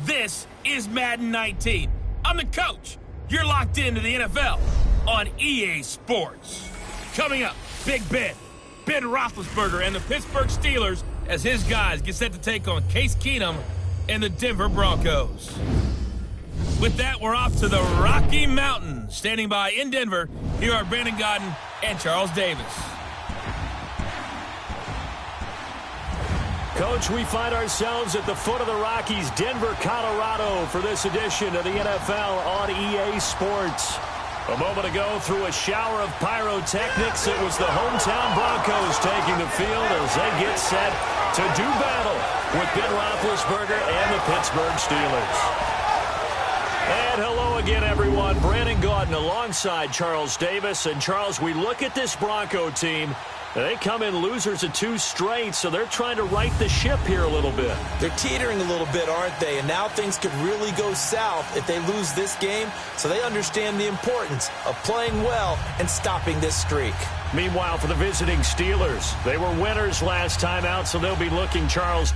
This is Madden 19. I'm the coach. You're locked into the NFL on EA Sports. Coming up, Big Ben Roethlisberger and the Pittsburgh Steelers as his guys get set to take on Case Keenum and the Denver Broncos. With that, we're off to the Rocky Mountains. Standing by in Denver, here are Brandon Gaudin and Charles Davis. Coach, we find ourselves at the foot of the Rockies, Denver, Colorado, for this edition of the NFL on EA Sports. A moment ago, through a shower of pyrotechnics, it was the hometown Broncos taking the field as they get set to do battle with Ben Roethlisberger and the Pittsburgh Steelers. And hello again, everyone. Brandon Gaudin alongside Charles Davis. And, Charles, we look at this Bronco team. They come in losers of 2 straight, so they're trying to right the ship here a little bit. They're teetering a little bit, aren't they? And now things could really go south if they lose this game, so they understand the importance of playing well and stopping this streak. Meanwhile, for the visiting Steelers, they were winners last time out, so they'll be looking, Charles.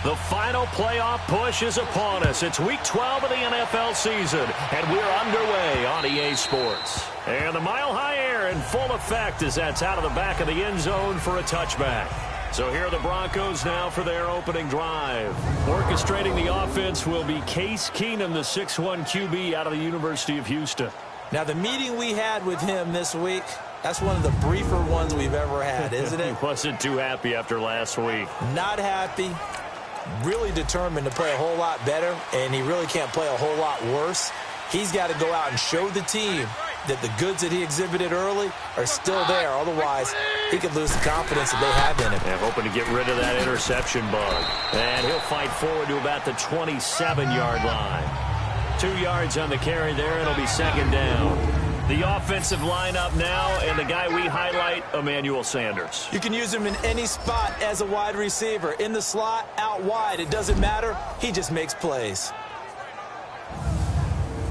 The final playoff push is upon us. It's Week 12 of the NFL season, and we're underway on EA Sports. And the mile-high air in full effect as that's out of the back of the end zone for a touchback. So here are the Broncos now for their opening drive. Orchestrating the offense will be Case Keenum, the 6'1 QB out of the University of Houston. Now, the meeting we had with him this week, that's one of the briefer ones we've ever had, isn't it? He wasn't too happy after last week. Not happy. Really determined to play a whole lot better, and he really can't play a whole lot worse. He's got to go out and show the team that the goods that he exhibited early are still there. Otherwise, he could lose the confidence that they have in him. Yeah, hoping to get rid of that interception bug. And he'll fight forward to about the 27-yard line. 2 yards on the carry there. It'll be second down. The offensive lineup now, and the guy we highlight, Emmanuel Sanders. You can use him in any spot as a wide receiver. In the slot, out wide, it doesn't matter. He just makes plays.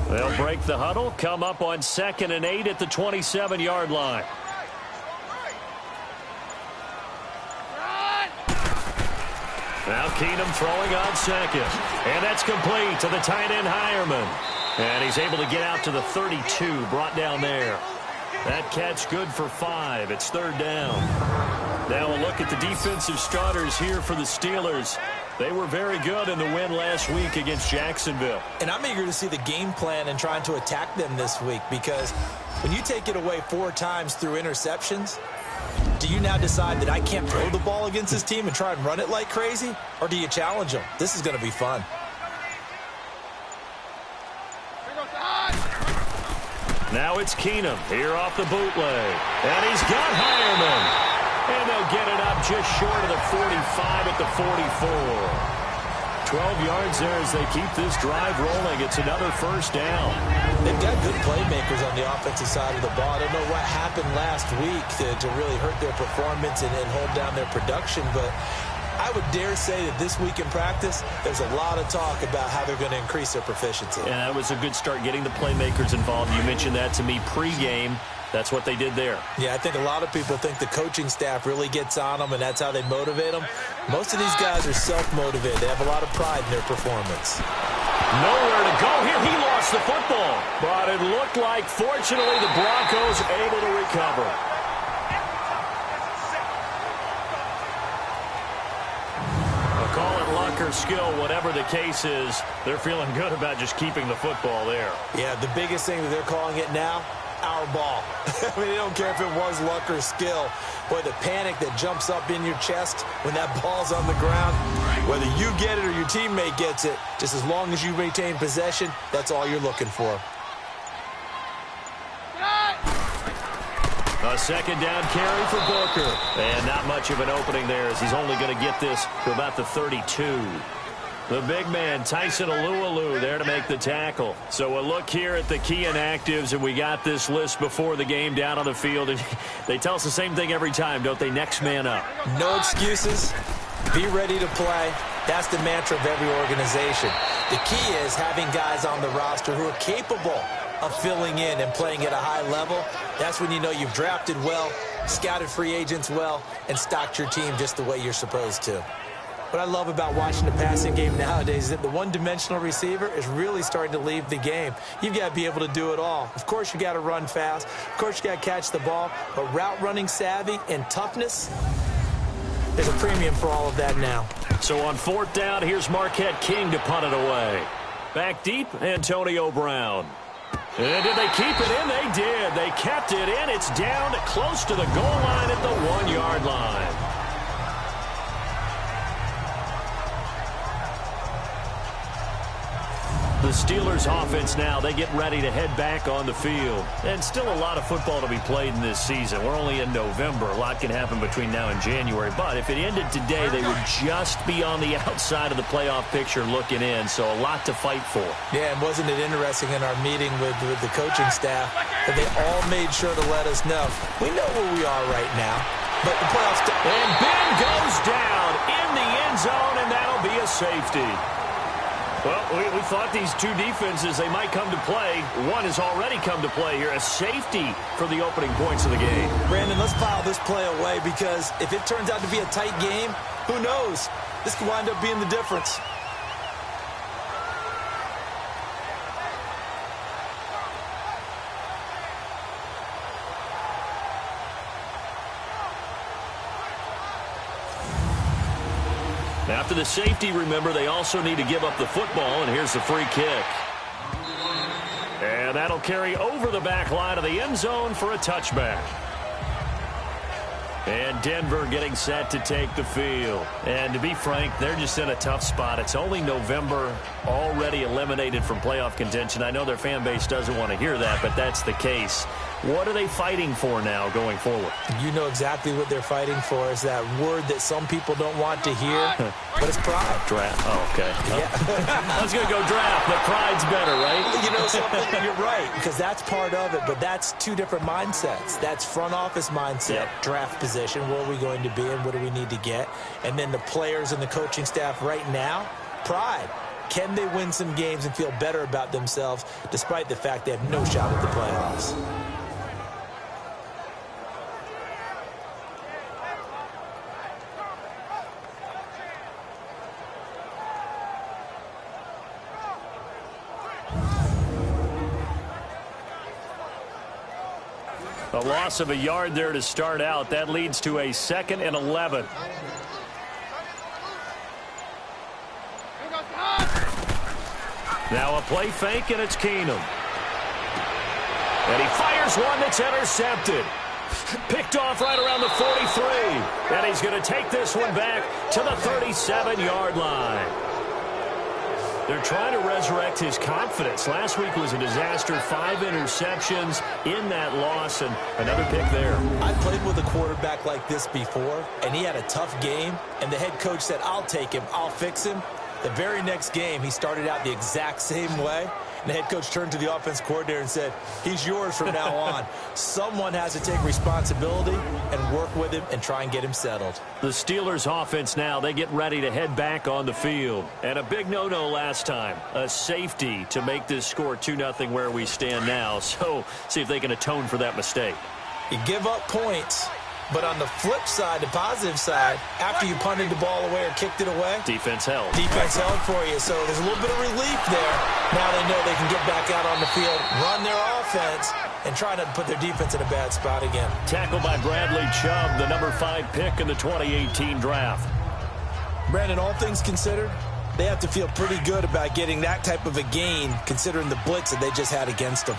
They'll break the huddle, come up on 2nd and 8 at the 27-yard line. Now Keenum throwing on 2nd. And that's complete to the tight end Hireman. And he's able to get out to the 32, brought down there. That catch good for 5. It's 3rd down. Now a look at the defensive starters here for the Steelers. They were very good in the win last week against Jacksonville. And I'm eager to see the game plan and trying to attack them this week, because when you take it away 4 times through interceptions, do you now decide that I can't throw the ball against this team and try and run it like crazy? Or do you challenge them? This is going to be fun. Now it's Keenum here off the bootleg. And he's got Hireman. And they'll get it up just short of the 45 at the 44. 12 yards there as they keep this drive rolling. It's another first down. They've got good playmakers on the offensive side of the ball. I don't know what happened last week to really hurt their performance and hold down their production, but I would dare say that this week in practice, there's a lot of talk about how they're going to increase their proficiency. Yeah, that was a good start getting the playmakers involved. You mentioned that to me pregame. That's what they did there. Yeah, I think a lot of people think the coaching staff really gets on them, and that's how they motivate them. Most of these guys are self-motivated. They have a lot of pride in their performance. Nowhere to go here. He lost the football. But it looked like, fortunately, the Broncos able to recover. Call it luck or skill, whatever the case is, they're feeling good about just keeping the football there. Yeah, the biggest thing that they're calling it now, our ball. I mean, they don't care if it was luck or skill. Boy, the panic that jumps up in your chest when that ball's on the ground, whether you get it or your teammate gets it, just as long as you maintain possession, that's all you're looking for. A second down carry for Booker. And not much of an opening there as he's only going to get this to about the 32. The big man, Tyson Alualu, there to make the tackle. So a look here at the key inactives, and we got this list before the game down on the field. And they tell us the same thing every time, don't they? Next man up. No excuses. Be ready to play. That's the mantra of every organization. The key is having guys on the roster who are capable of filling in and playing at a high level. That's when you know you've drafted well scouted free agents well, and stocked your team just the way you're supposed to. What I love about watching the passing game nowadays is that the one-dimensional receiver is really starting to leave the game. You've got to be able to do it all. Of course, you got to run fast. Of course, you got to catch the ball. But route running savvy and toughness, there's a premium for all of that now. So on 4th down, here's Marquette King to punt it away. Back deep, Antonio Brown. And did they keep it in? They did. They kept it in. It's down close to the goal line at the 1-yard line. The Steelers offense now, they get ready to head back on the field. And still a lot of football to be played in this season. We're only in November. A lot can happen between now and January. But if it ended today, they would just be on the outside of the playoff picture looking in. So a lot to fight for. Yeah, and wasn't it interesting in our meeting with the coaching staff that they all made sure to let us know, we know where we are right now. But the playoffs... And Ben goes down in the end zone, and that'll be a safety. Well, we thought these two defenses, they might come to play. One has already come to play here. A safety for the opening points of the game. Brandon, let's file this play away because if it turns out to be a tight game, who knows? This could wind up being the difference. After the safety, remember, they also need to give up the football, and here's the free kick. And that'll carry over the back line of the end zone for a touchback. And Denver getting set to take the field. And to be frank, they're just in a tough spot. It's only November, already eliminated from playoff contention. I know their fan base doesn't want to hear that, but that's the case. What are they fighting for now going forward? You know exactly what they're fighting for. Is that word that some people don't want to hear, but it's pride. Draft. Oh, okay. Yeah. I was going to go draft, but pride's better, right? You know something? You're right, because that's part of it, but that's two different mindsets. That's front office mindset, draft position, where are we going to be and what do we need to get? And then the players and the coaching staff right now, pride. Can they win some games and feel better about themselves despite the fact they have no shot at the playoffs? A loss of a yard there to start out. That leads to a 2nd and 11. Now a play fake, and it's Keenum. And he fires one that's intercepted. Picked off right around the 43. And he's going to take this one back to the 37-yard line. They're trying to resurrect his confidence. Last week was a disaster. 5 interceptions in that loss, and another pick there. I played with a quarterback like this before, and he had a tough game, and the head coach said, I'll take him, I'll fix him. The very next game, he started out the exact same way, and the head coach turned to the offense coordinator and said, he's yours from now on. Someone has to take responsibility and work with him and try and get him settled. The Steelers offense now, they get ready to head back on the field. And a big no-no last time, a safety to make this score 2-0 where we stand now. So see if they can atone for that mistake. You give up points, but on the flip side, the positive side, after you punted the ball away or kicked it away, defense held. Defense held for you. So there's a little bit of relief there. Now they know they can get back out on the field, run their offense, and try not to put their defense in a bad spot again. Tackled by Bradley Chubb, the number 5 pick in the 2018 draft. Brandon, all things considered, they have to feel pretty good about getting that type of a gain, considering the blitz that they just had against them.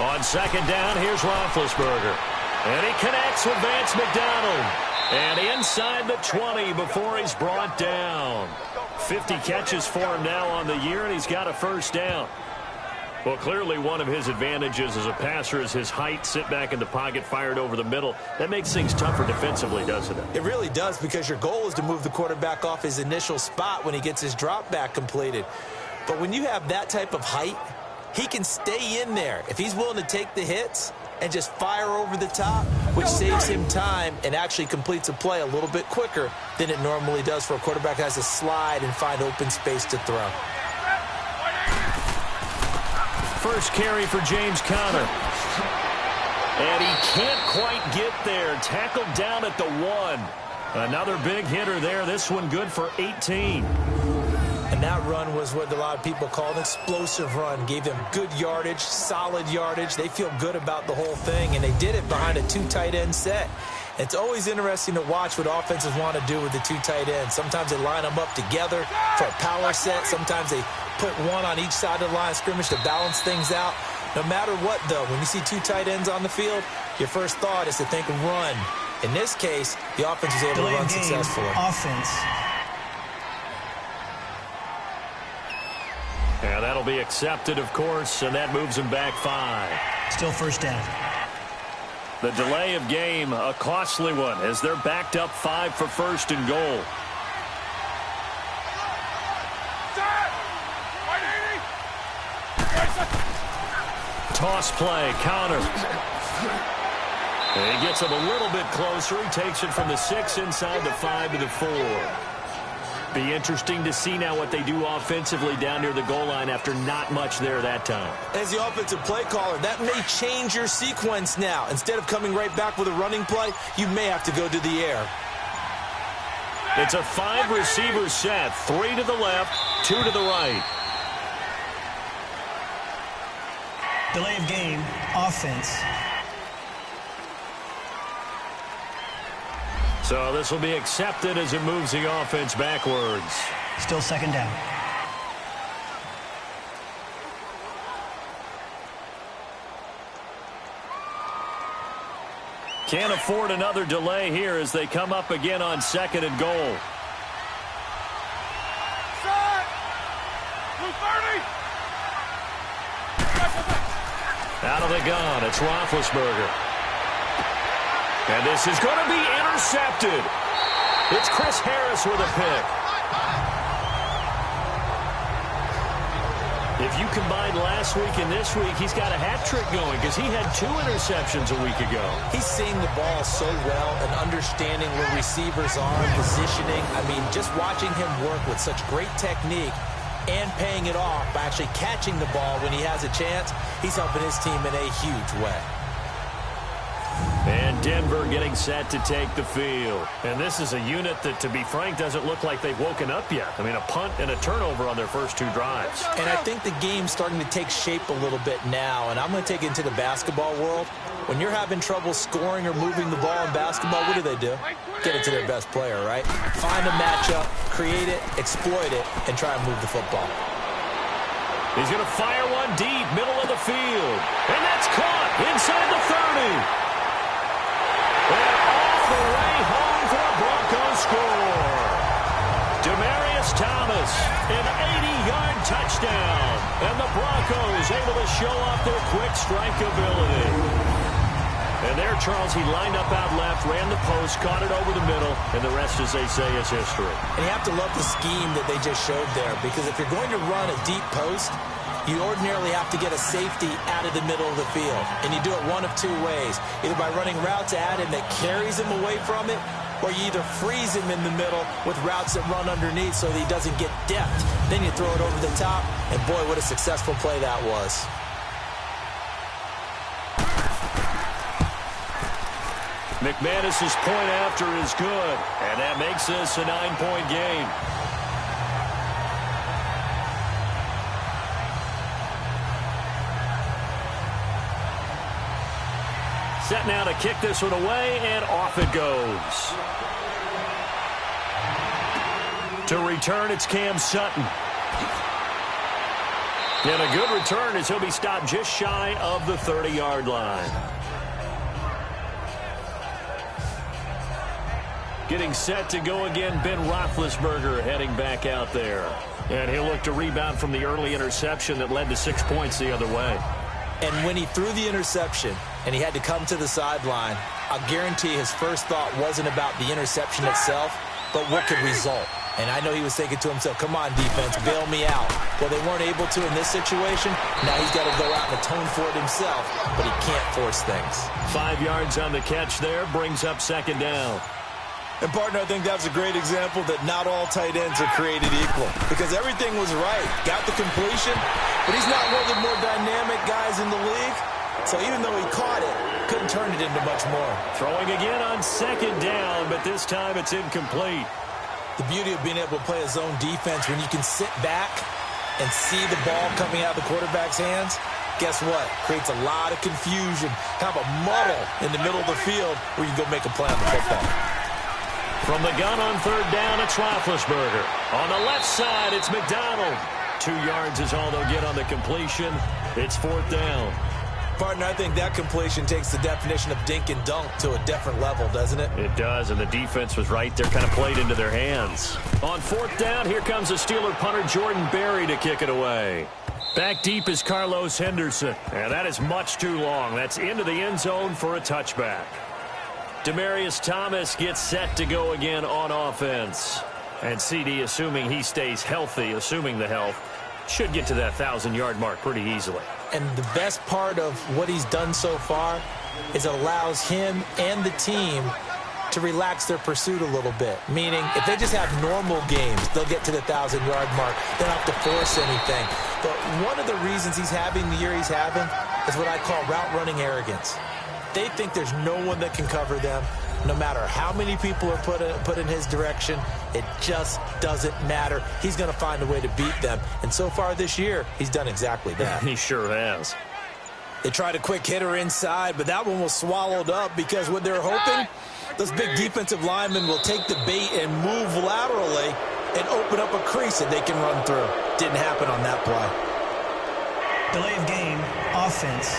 On 2nd down, here's Roethlisberger. And he connects with Vance McDonald. And inside the 20 before he's brought down. 50 catches for him now on the year, and he's got a first down. Well, clearly one of his advantages as a passer is his height. Sit back in the pocket, fired over the middle. That makes things tougher defensively, doesn't it? It really does, because your goal is to move the quarterback off his initial spot when he gets his drop back completed. But when you have that type of height, he can stay in there if he's willing to take the hits and just fire over the top, which saves him time and actually completes a play a little bit quicker than it normally does for a quarterback who has to slide and find open space to throw. first carry for James Conner. And he can't quite get there. Tackled down at the 1. Another big hitter there. This one good for 18. And that run was what a lot of people call an explosive run. Gave them good yardage, solid yardage. They feel good about the whole thing, and they did it behind a 2 tight end set. It's always interesting to watch what offenses want to do with the 2 tight ends. Sometimes they line them up together for a power set. Sometimes they put one on each side of the line of scrimmage to balance things out. No matter what, though, when you see 2 tight ends on the field, your first thought is to think run. In this case, the offense was able to run successfully. Offense. And that'll be accepted, of course, and that moves him back 5. Still first down. The delay of game, a costly one, as they're backed up 5 for first and goal. Toss play, counter. And he gets him a little bit closer. He takes it from the 6 inside the 5 to the 4. Be interesting to see now what they do offensively down near the goal line after not much there that time. As the offensive play caller, that may change your sequence now. Instead of coming right back with a running play, you may have to go to the air. It's a 5-receiver set. 3 to the left, 2 to the right. Delay of game, offense. So this will be accepted as it moves the offense backwards. Still second down. Can't afford another delay here as they come up again on 2nd and goal. Out of the gun, it's Roethlisberger. And this is going to be intercepted. It's Chris Harris with a pick. If you combine last week and this week, he's got a hat trick going because he had 2 interceptions a week ago. He's seeing the ball so well and understanding where receivers are, positioning. I mean, just watching him work with such great technique and paying it off by actually catching the ball when he has a chance, he's helping his team in a huge way. And Denver getting set to take the field. And this is a unit that, to be frank, doesn't look like they've woken up yet. I mean, a punt and a turnover on their first 2 drives. And I think the game's starting to take shape a little bit now, and I'm going to take it into the basketball world. When you're having trouble scoring or moving the ball in basketball, what do? Get it to their best player, right? Find a matchup, create it, exploit it, and try and move the football. He's going to fire one deep, middle of the field. And that's caught inside the 30. And all the way home for a Broncos score. Demaryius Thomas, an 80-yard touchdown. And the Broncos able to show off their quick strike ability. And there, Charles, he lined up out left, ran the post, caught it over the middle, and the rest, as they say, is history. And you have to love the scheme that they just showed there, because if you're going to run a deep post, you ordinarily have to get a safety out of the middle of the field. And you do it one of 2 ways. Either by running routes at him that carries him away from it, or you either freeze him in the middle with routes that run underneath so that he doesn't get depth. Then you throw it over the top, and boy, what a successful play that was. McManus's point after is good, and that makes this a 9-point game. Set now to kick this one away, and off it goes. To return, it's Cam Sutton. And a good return as he'll be stopped just shy of the 30-yard line. Getting set to go again, Ben Roethlisberger heading back out there. And he'll look to rebound from the early interception that led to 6 points the other way. And when he threw the interception and he had to come to the sideline, I'll guarantee his first thought wasn't about the interception itself, but what could result. And I know he was thinking to himself, come on, defense, bail me out. Well, they weren't able to in this situation. Now he's got to go out and atone for it himself, but he can't force things. 5 yards on the catch there, brings up 2nd down. And, partner, I think that's a great example that not all tight ends are created equal because everything was right. Got the completion, but he's not one of the more dynamic guys in the league. So even though he caught it, couldn't turn it into much more. Throwing again on second down, but this time it's incomplete. The beauty of being able to play a zone defense when you can sit back and see the ball coming out of the quarterback's hands, guess what? Creates a lot of confusion, kind of a muddle in the middle of the field where you can go make a play on the football. From the gun on third down, it's Roethlisberger. On the left side, it's McDonald. 2 yards is all they'll get on the completion. It's fourth down. Partner, I think that completion takes the definition of dink and dunk to a different level, doesn't it? It does, and the defense was right there, kind of played into their hands. On fourth down, here comes the Steeler punter Jordan Berry to kick it away. Back deep is Carlos Henderson, and that is much too long. That's into the end zone for a touchback. Demaryius Thomas gets set to go again on offense. And CD, assuming he stays healthy, assuming the health, should get to that 1,000-yard mark pretty easily. And the best part of what he's done so far is it allows him and the team to relax their pursuit a little bit. Meaning, if they just have normal games, they'll get to the 1,000-yard mark. They don't have to force anything. But one of the reasons he's having the year he's having is what I call route-running arrogance. They think there's no one that can cover them. No matter how many people are put in his direction, it just doesn't matter. He's going to find a way to beat them. And so far this year, he's done exactly that. He sure has. They tried a quick hitter inside, but that one was swallowed up because what they're hoping, those big defensive linemen will take the bait and move laterally and open up a crease that they can run through. Didn't happen on that play. Delay of game, offense.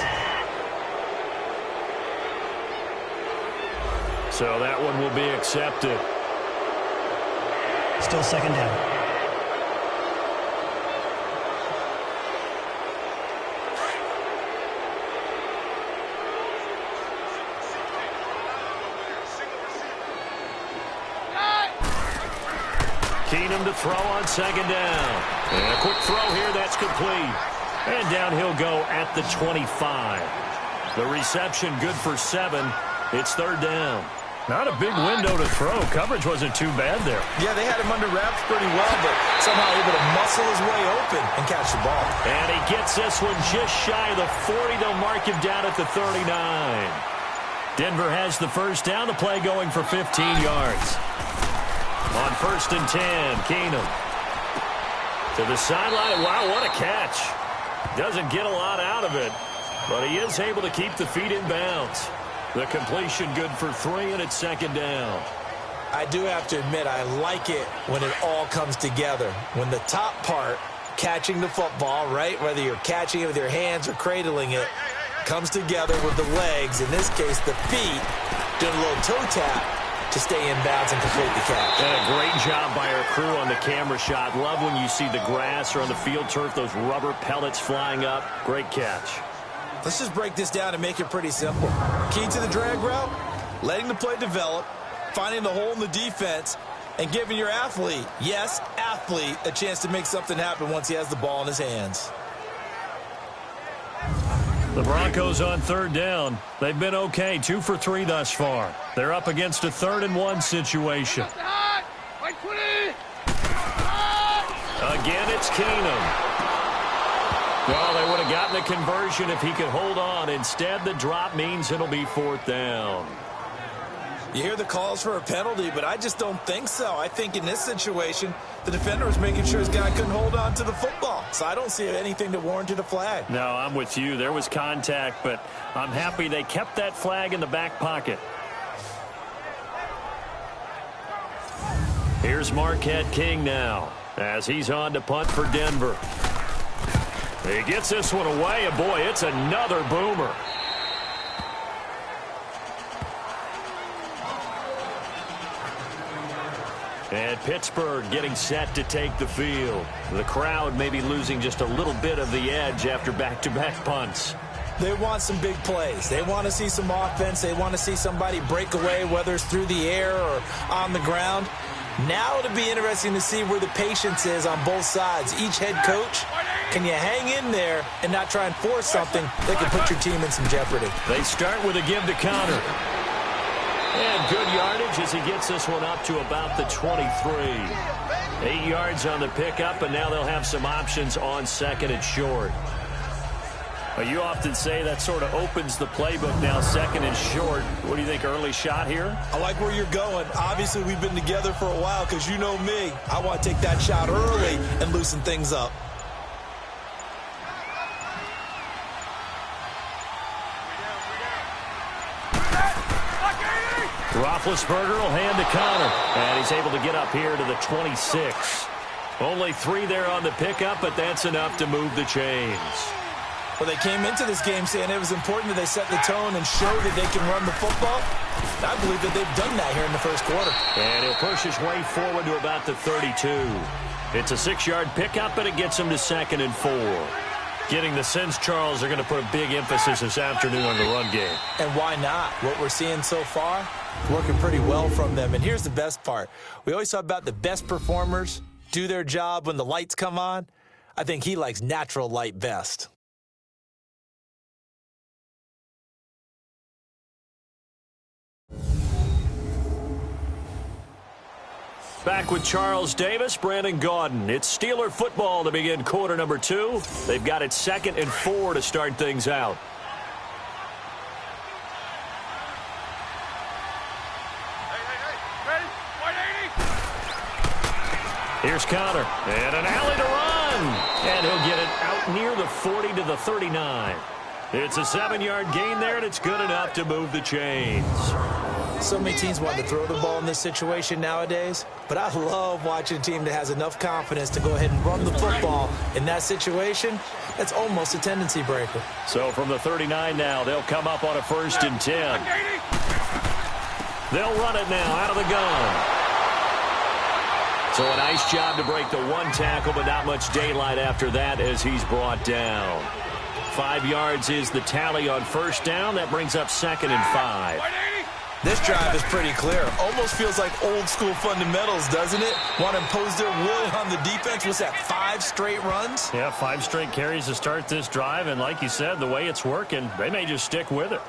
So that one will be accepted. Still second down. Keenum to throw on second down. And a quick throw here, that's complete. And down he'll go at the 25. The reception good for 7. It's third down. Not a big window to throw. Coverage wasn't too bad there. Yeah, they had him under wraps pretty well, but somehow able to muscle his way open and catch the ball. And he gets this one just shy of the 40. They'll mark him down at the 39. Denver has the first down. The play going for 15 yards. On first and 10, Keenum. To the sideline. Wow, what a catch. Doesn't get a lot out of it, but he is able to keep the feet in bounds. The completion good for 3, and it's second down. I do have to admit, I like it when it all comes together. When the top part, catching the football, right, whether you're catching it with your hands or cradling it, comes together with the legs, in this case the feet, doing a little toe tap to stay in bounds and complete the catch. And a great job by our crew on the camera shot. Love when you see the grass or on the field turf, those rubber pellets flying up. Great catch. Let's just break this down and make it pretty simple. Key to the drag route, letting the play develop, finding the hole in the defense, and giving your athlete, yes, athlete, a chance to make something happen once he has the ball in his hands. The Broncos on third down. They've been okay, 2 for 3 thus far. They're up against a 3rd and 1 situation. Again, it's Keenum. Well, they would have gotten a conversion if he could hold on. Instead, the drop means it'll be fourth down. You hear the calls for a penalty, but I just don't think so. I think in this situation, the defender was making sure his guy couldn't hold on to the football. So I don't see anything that warranted a flag. No, I'm with you. There was contact, but I'm happy they kept that flag in the back pocket. Here's Marquette King now as he's on to punt for Denver. He gets this one away, and boy, it's another boomer. And Pittsburgh getting set to take the field. The crowd may be losing just a little bit of the edge after back-to-back punts. They want some big plays. They want to see some offense. They want to see somebody break away, whether it's through the air or on the ground. Now it'll be interesting to see where the patience is on both sides. Each head coach, can you hang in there and not try and force something that can put your team in some jeopardy? They start with a give to counter. And good yardage as he gets this one up to about the 23. 8 yards on the pickup, and now they'll have some options on second and short. Well, you often say that sort of opens the playbook now, second and short. What do you think, early shot here? I like where you're going. Obviously, we've been together for a while because you know me. I want to take that shot early and loosen things up. Roethlisberger will hand to Connor, and he's able to get up here to the 26. Only 3 there on the pickup, but that's enough to move the chains. Well, they came into this game saying it was important that they set the tone and show that they can run the football. I believe that they've done that here in the first quarter. And he'll push his way forward to about the 32. It's a 6-yard pickup, and it gets him to second and 4. Getting the sense, Charles, they're going to put a big emphasis this afternoon on the run game. And why not? What we're seeing so far, working pretty well from them. And here's the best part. We always talk about the best performers do their job when the lights come on. I think he likes natural light best. Back with Charles Davis, Brandon Gaudin. It's Steeler football to begin quarter number 2. They've got it second and 4 to start things out. Here's Connor, and an alley to run. And he'll get it out near the 40 to the 39. It's a 7-yard gain there, and it's good enough to move the chains. So many teams want to throw the ball in this situation nowadays, but I love watching a team that has enough confidence to go ahead and run the football in that situation. That's almost a tendency breaker. So from the 39 now, they'll come up on a 1st and 10. They'll run it now out of the gun. So a nice job to break the 1 tackle, but not much daylight after that as he's brought down. 5 yards is the tally on 1st down. That brings up 2nd and 5. This drive is pretty clear. Almost feels like old school fundamentals, doesn't it? Want to impose their will on the defense. What's that, 5 straight runs? Yeah, 5 straight carries to start this drive. And like you said, the way it's working, they may just stick with it.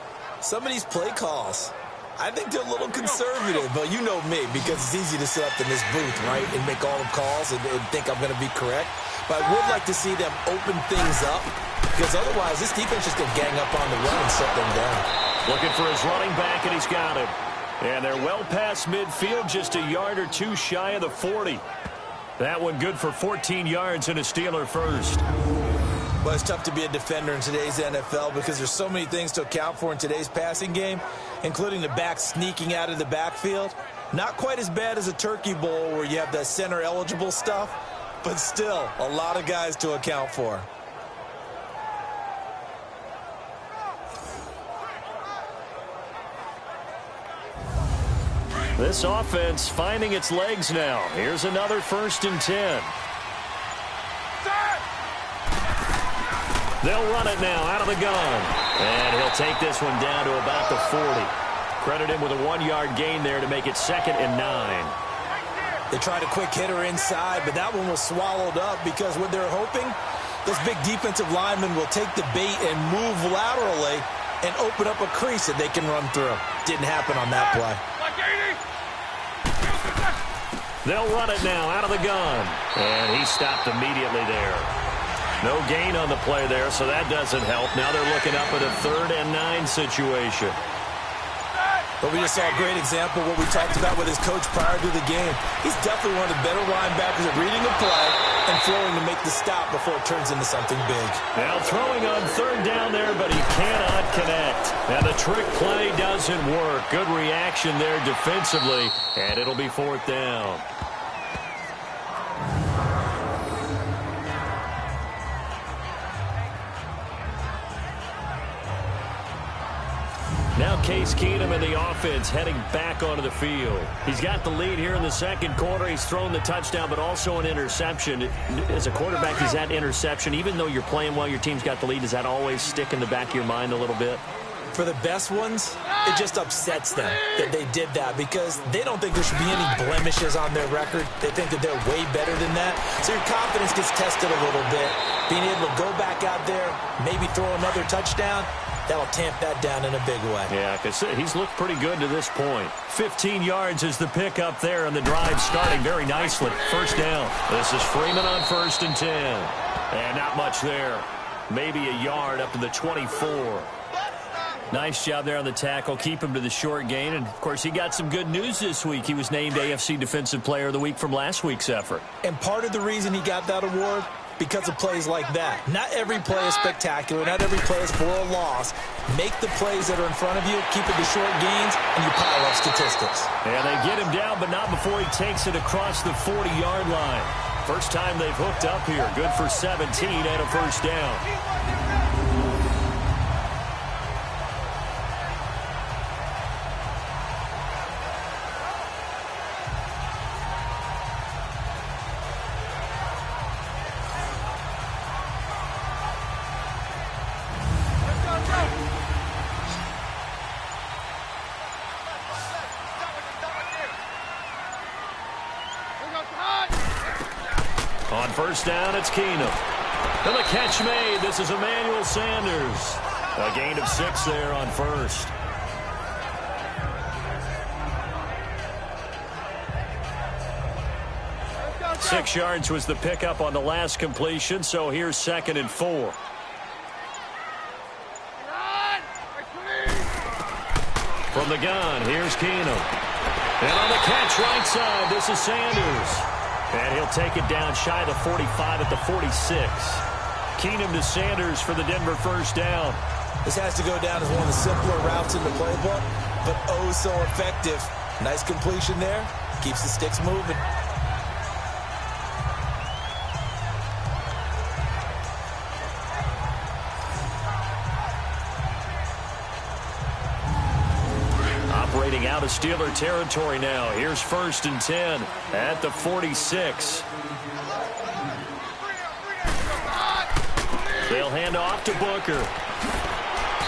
Some of these play calls, I think they're a little conservative. But you know me, because it's easy to sit up in this booth, right, and make all the calls and think I'm going to be correct. But I would like to see them open things up, because otherwise this defense is going to gang up on the run and shut them down. Looking for his running back, and he's got him. And they're well past midfield, just a yard or 2 shy of the 40. That one good for 14 yards and a Steeler first. Well, it's tough to be a defender in today's NFL because there's so many things to account for in today's passing game, including the back sneaking out of the backfield. Not quite as bad as a turkey bowl where you have that center-eligible stuff, but still a lot of guys to account for. This offense finding its legs now. Here's another 1st and 10. They'll run it now out of the gun. And he'll take this one down to about the 40. Credit him with a 1-yard gain there to make it 2nd and 9. They tried a quick hitter inside, but that one was swallowed up because what they're hoping, those big defensive linemen will take the bait and move laterally and open up a crease that they can run through. Didn't happen on that play. They'll run it now out of the gun. And he stopped immediately there. No gain on the play there, so that doesn't help. Now they're looking up at a 3rd and 9 situation. But we just saw a great example of what we talked about with his coach prior to the game. He's definitely one of the better linebackers at reading a play and flowing to make the stop before it turns into something big. Now throwing on 3rd down there, but he cannot connect. And the trick play doesn't work. Good reaction there defensively, and it'll be 4th down. Now Case Keenum and the offense heading back onto the field. He's got the lead here in the 2nd quarter. He's thrown the touchdown, but also an interception. As a quarterback, is that interception, even though you're playing well, your team's got the lead, does that always stick in the back of your mind a little bit? For the best ones, it just upsets them that they did that because they don't think there should be any blemishes on their record. They think that they're way better than that. So your confidence gets tested a little bit. Being able to go back out there, maybe throw another touchdown, That'll tamp that down in a big way. Yeah, because he's looked pretty good to this point. 15 yards is the pickup there, and the drive starting very nicely. First down. This is Freeman on 1st and 10. And not much there. Maybe a yard up to the 24. Nice job there on the tackle. Keep him to the short gain. And, of course, he got some good news this week. He was named AFC Defensive Player of the Week from last week's effort. And part of the reason he got that award, because of plays like that. Not every play is spectacular. Not every play is for a loss. Make the plays that are in front of you, keep it to short gains, and you pile up statistics. And they get him down, but not before he takes it across the 40-yard line. First time they've hooked up here. Good for 17 and a first down. On first down, it's Keenum. And the catch made. This is Emmanuel Sanders. A gain of 6 there on first. Six yards was the pickup on the last completion, so here's 2nd and 4. From the gun, here's Keenum. And on the catch right side, this is Sanders. And he'll take it down shy of the 45 at the 46. Keenum to Sanders for the Denver first down. This has to go down as one of the simpler routes in the playbook, but oh so effective. Nice completion there. Keeps the sticks moving. Operating out of Steeler territory now. Here's 1st and 10 at the 46. They'll hand off to Booker.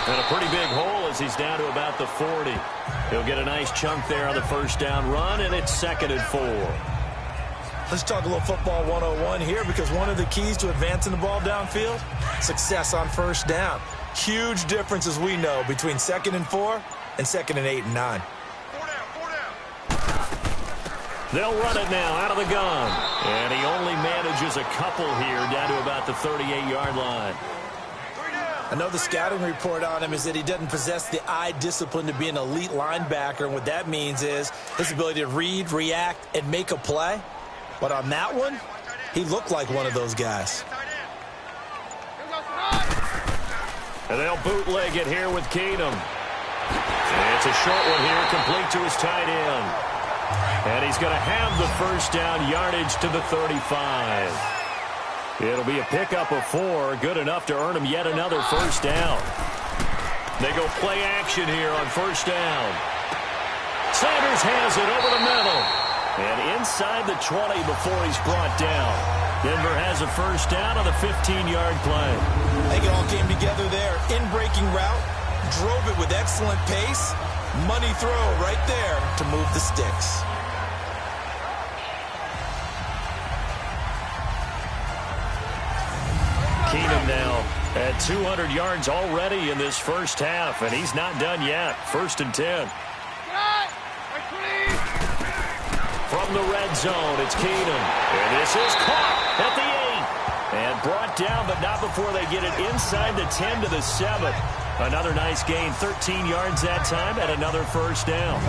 And a pretty big hole as he's down to about the 40. He'll get a nice chunk there on the first down run, and it's 2nd and 4. Let's talk a little football 101 here, because one of the keys to advancing the ball downfield, success on first down. Huge difference, as we know, between 2nd and 4 and 2nd and 8 and 9. They'll run it now out of the gun. And he only manages a couple here down to about the 38-yard line. I know the scouting report on him is that he doesn't possess the eye discipline to be an elite linebacker. And what that means is his ability to read, react, and make a play. But on that one, he looked like one of those guys. And they'll bootleg it here with Keenum. And it's a short one here, complete to his tight end. And he's going to have the first down, yardage to the 35. It'll be a pickup of 4, good enough to earn him yet another first down. They go play action here on first down. Sanders has it over the middle. And inside the 20 before he's brought down. Denver has a first down on the 15-yard play. I think it all came together there. In-breaking route, drove it with excellent pace. Money throw right there to move the sticks. Keenum now at 200 yards already in this first half, and he's not done yet. 1st and 10. From the red zone, it's Keenum. And this is caught at the 8. And brought down, but not before they get it inside the 10 to the 7. Another nice gain, 13 yards that time, and another first down.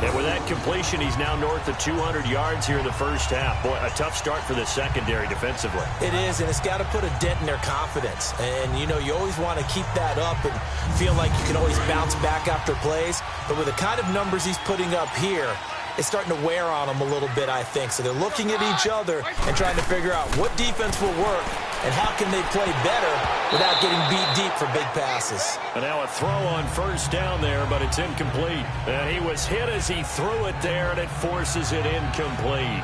And with that completion, he's now north of 200 yards here in the first half. Boy, a tough start for the secondary defensively. It is, and it's got to put a dent in their confidence. And, you know, you always want to keep that up and feel like you can always bounce back after plays. But with the kind of numbers he's putting up here, it's starting to wear on them a little bit, I think. So they're looking at each other and trying to figure out what defense will work and how can they play better without getting beat deep for big passes. And now a throw on first down there, but it's incomplete. And he was hit as he threw it there, and it forces it incomplete.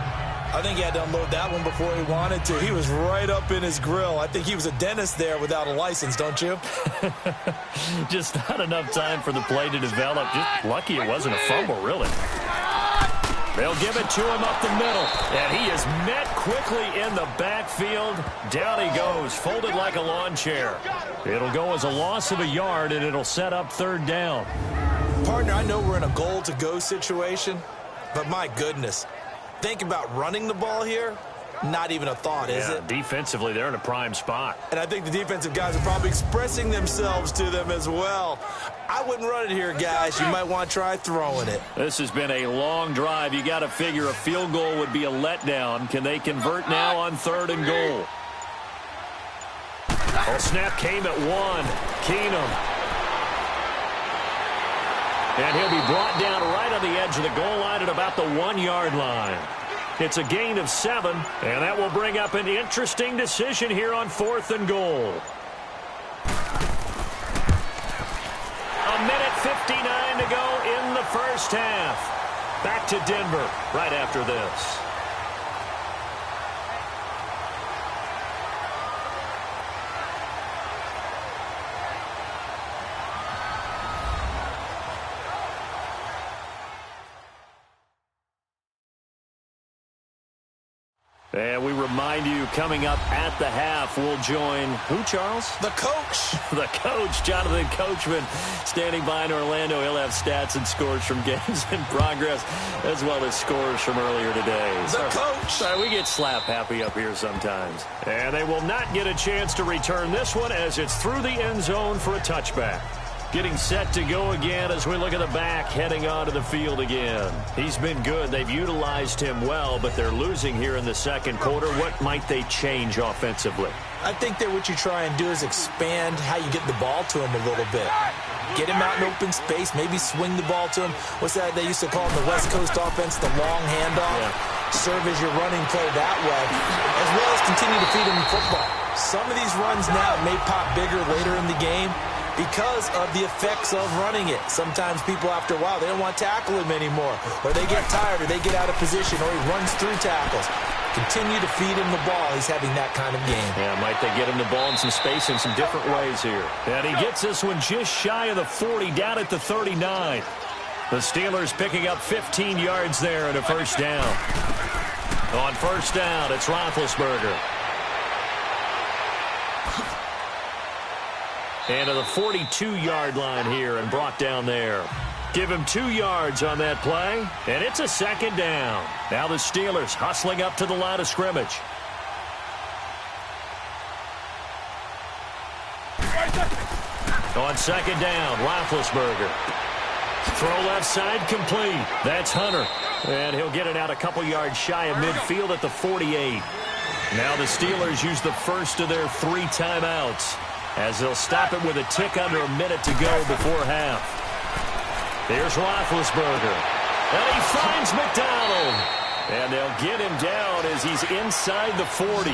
I think he had to unload that one before he wanted to. He was right up in his grill. I think he was a dentist there without a license, don't you? Just not enough time for the play to develop. Just lucky it wasn't a fumble, really. They'll give it to him up the middle. And he is met quickly in the backfield. Down he goes, folded like a lawn chair. It'll go as a loss of a yard, and it'll set up third down. Partner, I know we're in a goal-to-go situation, but my goodness, think about running the ball here. Not even a thought, is it? Defensively, they're in a prime spot. And I think the defensive guys are probably expressing themselves to them as well. I wouldn't run it here, guys. You might want to try throwing it. This has been a long drive. You got to figure a field goal would be a letdown. Can they convert now on 3rd and goal? Oh, snap came at 1. Keenum. And he'll be brought down right on the edge of the goal line at about the 1-yard line. It's a gain of 7, and that will bring up an interesting decision here on 4th and goal. A minute 59 to go in the first half. Back to Denver right after this. And we remind you, coming up at the half, we'll join who, Charles? The coach. The coach, Jonathan Coachman, standing by in Orlando. He'll have stats and scores from games in progress, as well as scores from earlier today. The coach. Sorry, we get slap happy up here sometimes. And they will not get a chance to return this one as it's through the end zone for a touchback. Getting set to go again as we look at the back, heading onto the field again. He's been good. They've utilized him well, but they're losing here in the second quarter. What might they change offensively? I think that what you try and do is expand how you get the ball to him a little bit. Get him out in open space, maybe swing the ball to him. What's that they used to call in the West Coast offense, the long handoff? Yeah. Serve as your running play that way, as well as continue to feed him football. Some of these runs now may pop bigger later in the game because of the effects of running it. Sometimes people, after a while, they don't want to tackle him anymore, or they get tired, or they get out of position, or he runs through tackles. Continue to feed him the ball. He's having that kind of game. Yeah, might they get him the ball in some space in some different ways here. And he gets this one just shy of the 40, down at the 39. The Steelers picking up 15 yards there and a first down. On first down, it's Roethlisberger. And to the 42-yard line here and brought down there. Give him 2 yards on that play, and it's a second down. Now the Steelers hustling up to the line of scrimmage. On second down, Roethlisberger. Throw left side complete. That's Hunter. And he'll get it out a couple yards shy of midfield at the 48. Now the Steelers use the first of their 3 timeouts, as they'll stop it with a tick under a minute to go before half. Here's Roethlisberger. And he finds McDonald. And they'll get him down as he's inside the 40.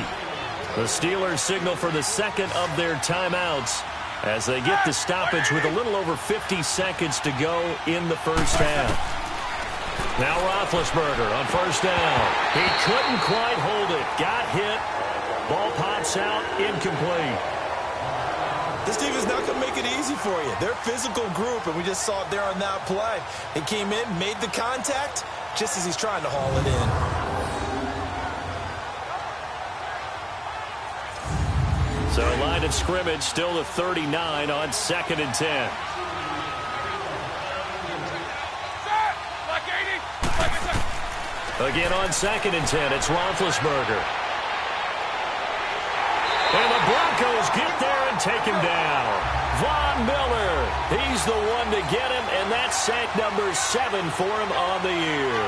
The Steelers signal for the second of their timeouts as they get the stoppage with a little over 50 seconds to go in the first half. Now Roethlisberger on first down. He couldn't quite hold it. Got hit. Ball pops out. Incomplete. This team is not going to make it easy for you. They're a physical group, and we just saw it there on that play. He came in, made the contact, just as he's trying to haul it in. So line of scrimmage still to 39 on 2nd and 10. Again on 2nd and 10, it's Roethlisberger. And the Broncos get there and take him down. Von Miller, he's the one to get him, and that's sack number 7 for him on the year.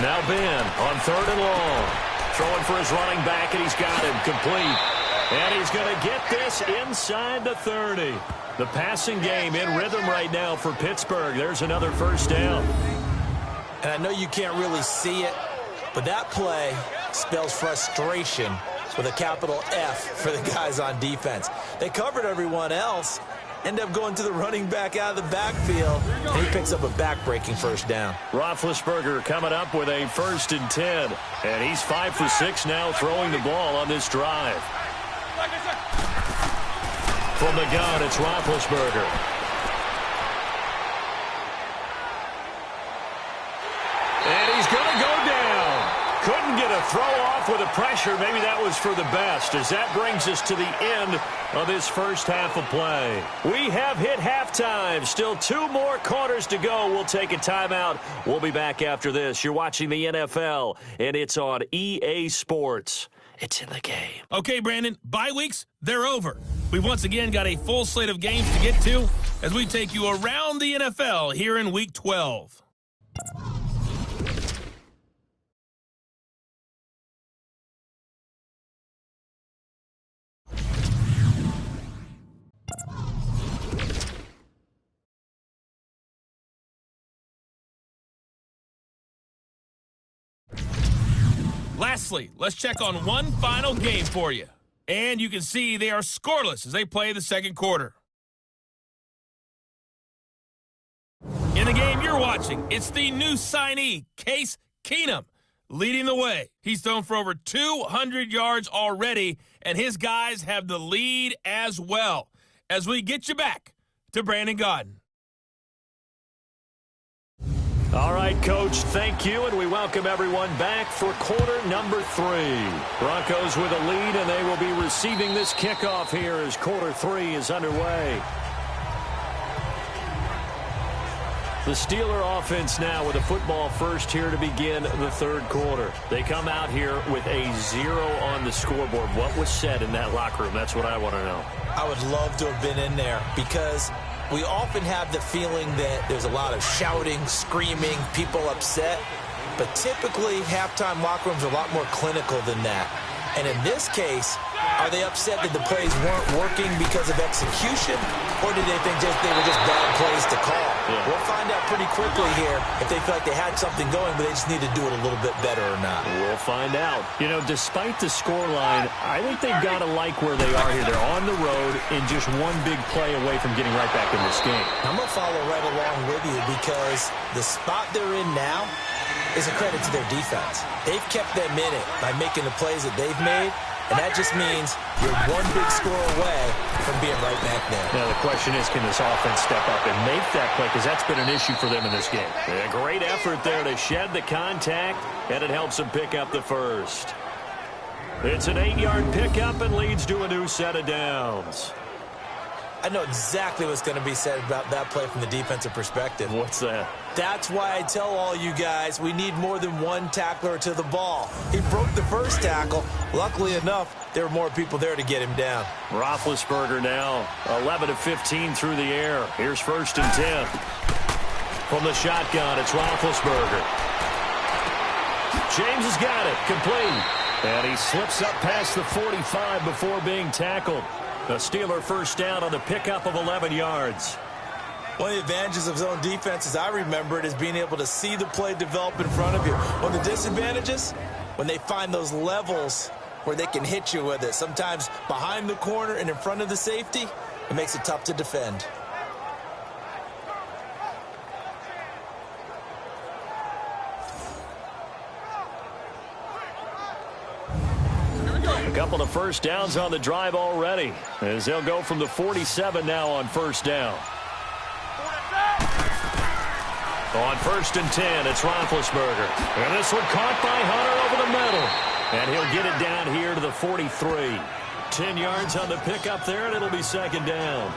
Now Ben on 3rd and long. Throwing for his running back, and he's got him complete. And he's going to get this inside the 30. The passing game in rhythm right now for Pittsburgh. There's another first down. And I know you can't really see it, but that play spells frustration with a capital F for the guys on defense. They covered everyone else, end up going to the running back out of the backfield, and he picks up a back-breaking first down. Roethlisberger coming up with a 1st and 10, and he's 5 for 6 now throwing the ball on this drive. From the gun, it's Roethlisberger. Couldn't get a throw off with the pressure. Maybe that was for the best, as that brings us to the end of this first half of play. We have hit halftime. Still 2 more quarters to go. We'll take a timeout. We'll be back after this. You're watching the NFL, and it's on EA Sports. It's in the game. Okay, Brandon, bye weeks, they're over. We've once again got a full slate of games to get to as we take you around the NFL here in Week 12. Lastly, let's check on one final game for you. And you can see they are scoreless as they play the second quarter. In the game you're watching, it's the new signee, Case Keenum, leading the way. He's thrown for over 200 yards already, and his guys have the lead as well. As we get you back to Brandon Gaudin. All right, Coach, thank you, and we welcome everyone back for quarter number 3. Broncos with a lead, and they will be receiving this kickoff here as quarter 3 is underway. The Steeler offense now with a football first here to begin the third quarter. They come out here with a 0 on the scoreboard. What was said in that locker room? That's what I want to know. I would love to have been in there because we often have the feeling that there's a lot of shouting, screaming, people upset. But typically, halftime locker rooms are a lot more clinical than that. And in this case, are they upset that the plays weren't working because of execution? Or did they think they were just bad plays to call? Yeah. We'll find out pretty quickly here if they feel like they had something going, but they just need to do it a little bit better or not. We'll find out. You know, despite the scoreline, I think they've got to like where they are here. They're on the road and just one big play away from getting right back in this game. I'm going to follow right along with you because the spot they're in now is a credit to their defense. They've kept them in it by making the plays that they've made, and that just means you're one big score away from being right back there. Now, the question is, can this offense step up and make that play? Because that's been an issue for them in this game. A great effort there to shed the contact, and it helps them pick up the first. It's an 8-yard pickup and leads to a new set of downs. I know exactly what's going to be said about that play from the defensive perspective. What's that? That's why I tell all you guys we need more than one tackler to the ball. He broke the first tackle. Luckily enough, there were more people there to get him down. Roethlisberger now 11 of 15 through the air. Here's 1st and 10. From the shotgun, it's Roethlisberger. James has got it. Complete. And he slips up past the 45 before being tackled. The Steeler first down on the pickup of 11 yards. One of the advantages of zone defense, as I remember it, is being able to see the play develop in front of you. One of the disadvantages, when they find those levels where they can hit you with it, sometimes behind the corner and in front of the safety, it makes it tough to defend. A couple of first downs on the drive already, as they'll go from the 47 now on first down. On 1st and 10, it's Roethlisberger. And this one caught by Hunter over the middle. And he'll get it down here to the 43. 10 yards on the pickup there, and it'll be 2nd down.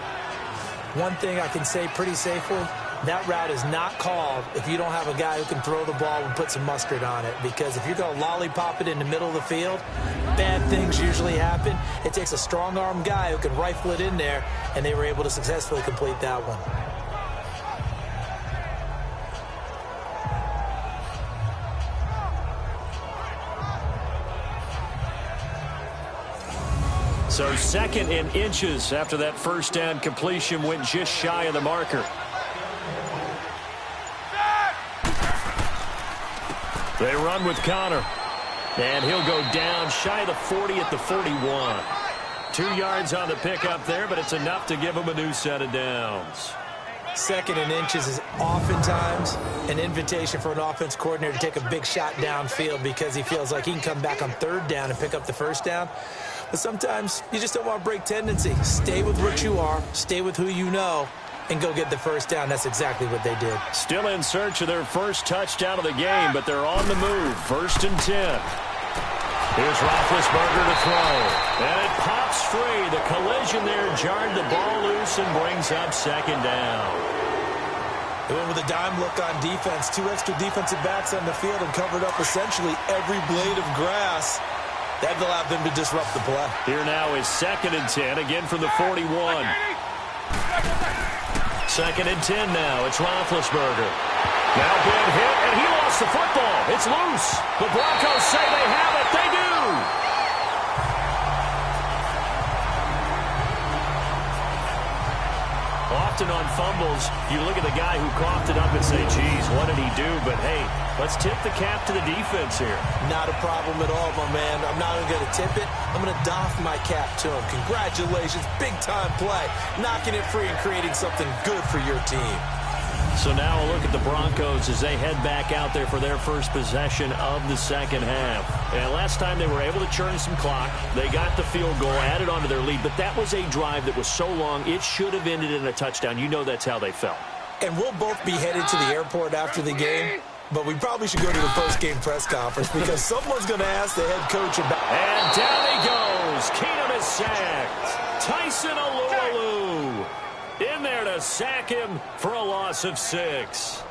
One thing I can say pretty safely, that route is not called if you don't have a guy who can throw the ball and put some mustard on it. Because if you're going to lollipop it in the middle of the field, bad things usually happen. It takes a strong-arm guy who can rifle it in there, and they were able to successfully complete that one. So 2nd and inches after that first down completion went just shy of the marker. They run with Connor. And he'll go down shy of the 40 at the 41. 2 yards on the pickup there, but it's enough to give him a new set of downs. 2nd and inches is oftentimes an invitation for an offense coordinator to take a big shot downfield because he feels like he can come back on 3rd down and pick up the first down. But sometimes you just don't want to break tendency. Stay with what you are. Stay with who you know. and go get the first down. That's exactly what they did. Still in search of their first touchdown of the game, but they're on the move. 1st and 10. Here's Roethlisberger to throw. And it pops free. The collision there jarred the ball loose and brings up 2nd down. They went with a dime look on defense. 2 extra defensive backs on the field and covered up essentially every blade of grass. That allowed them to disrupt the play. Here now is 2nd and 10, again from the 41. 2nd and 10 now. It's Roethlisberger. Now big hit, and he lost the football. It's loose. The Broncos say they have it. They do. Often on fumbles, you look at the guy who coughed it up and say, geez, what did he do? But, hey, let's tip the cap to the defense here. Not a problem at all, my man. I'm not even going to tip it. I'm going to doff my cap to him. Congratulations. Big-time play. Knocking it free and creating something good for your team. So now a look at the Broncos as they head back out there for their first possession of the second half. And last time they were able to churn some clock. They got the field goal, added on to their lead. But that was a drive that was so long, it should have ended in a touchdown. You know that's how they felt. And we'll both be headed to the airport after the game. But we probably should go to the post-game press conference because someone's going to ask the head coach about... And down he goes. Keenum is sacked. Tyson Alualu in there to sack him for a loss of 6.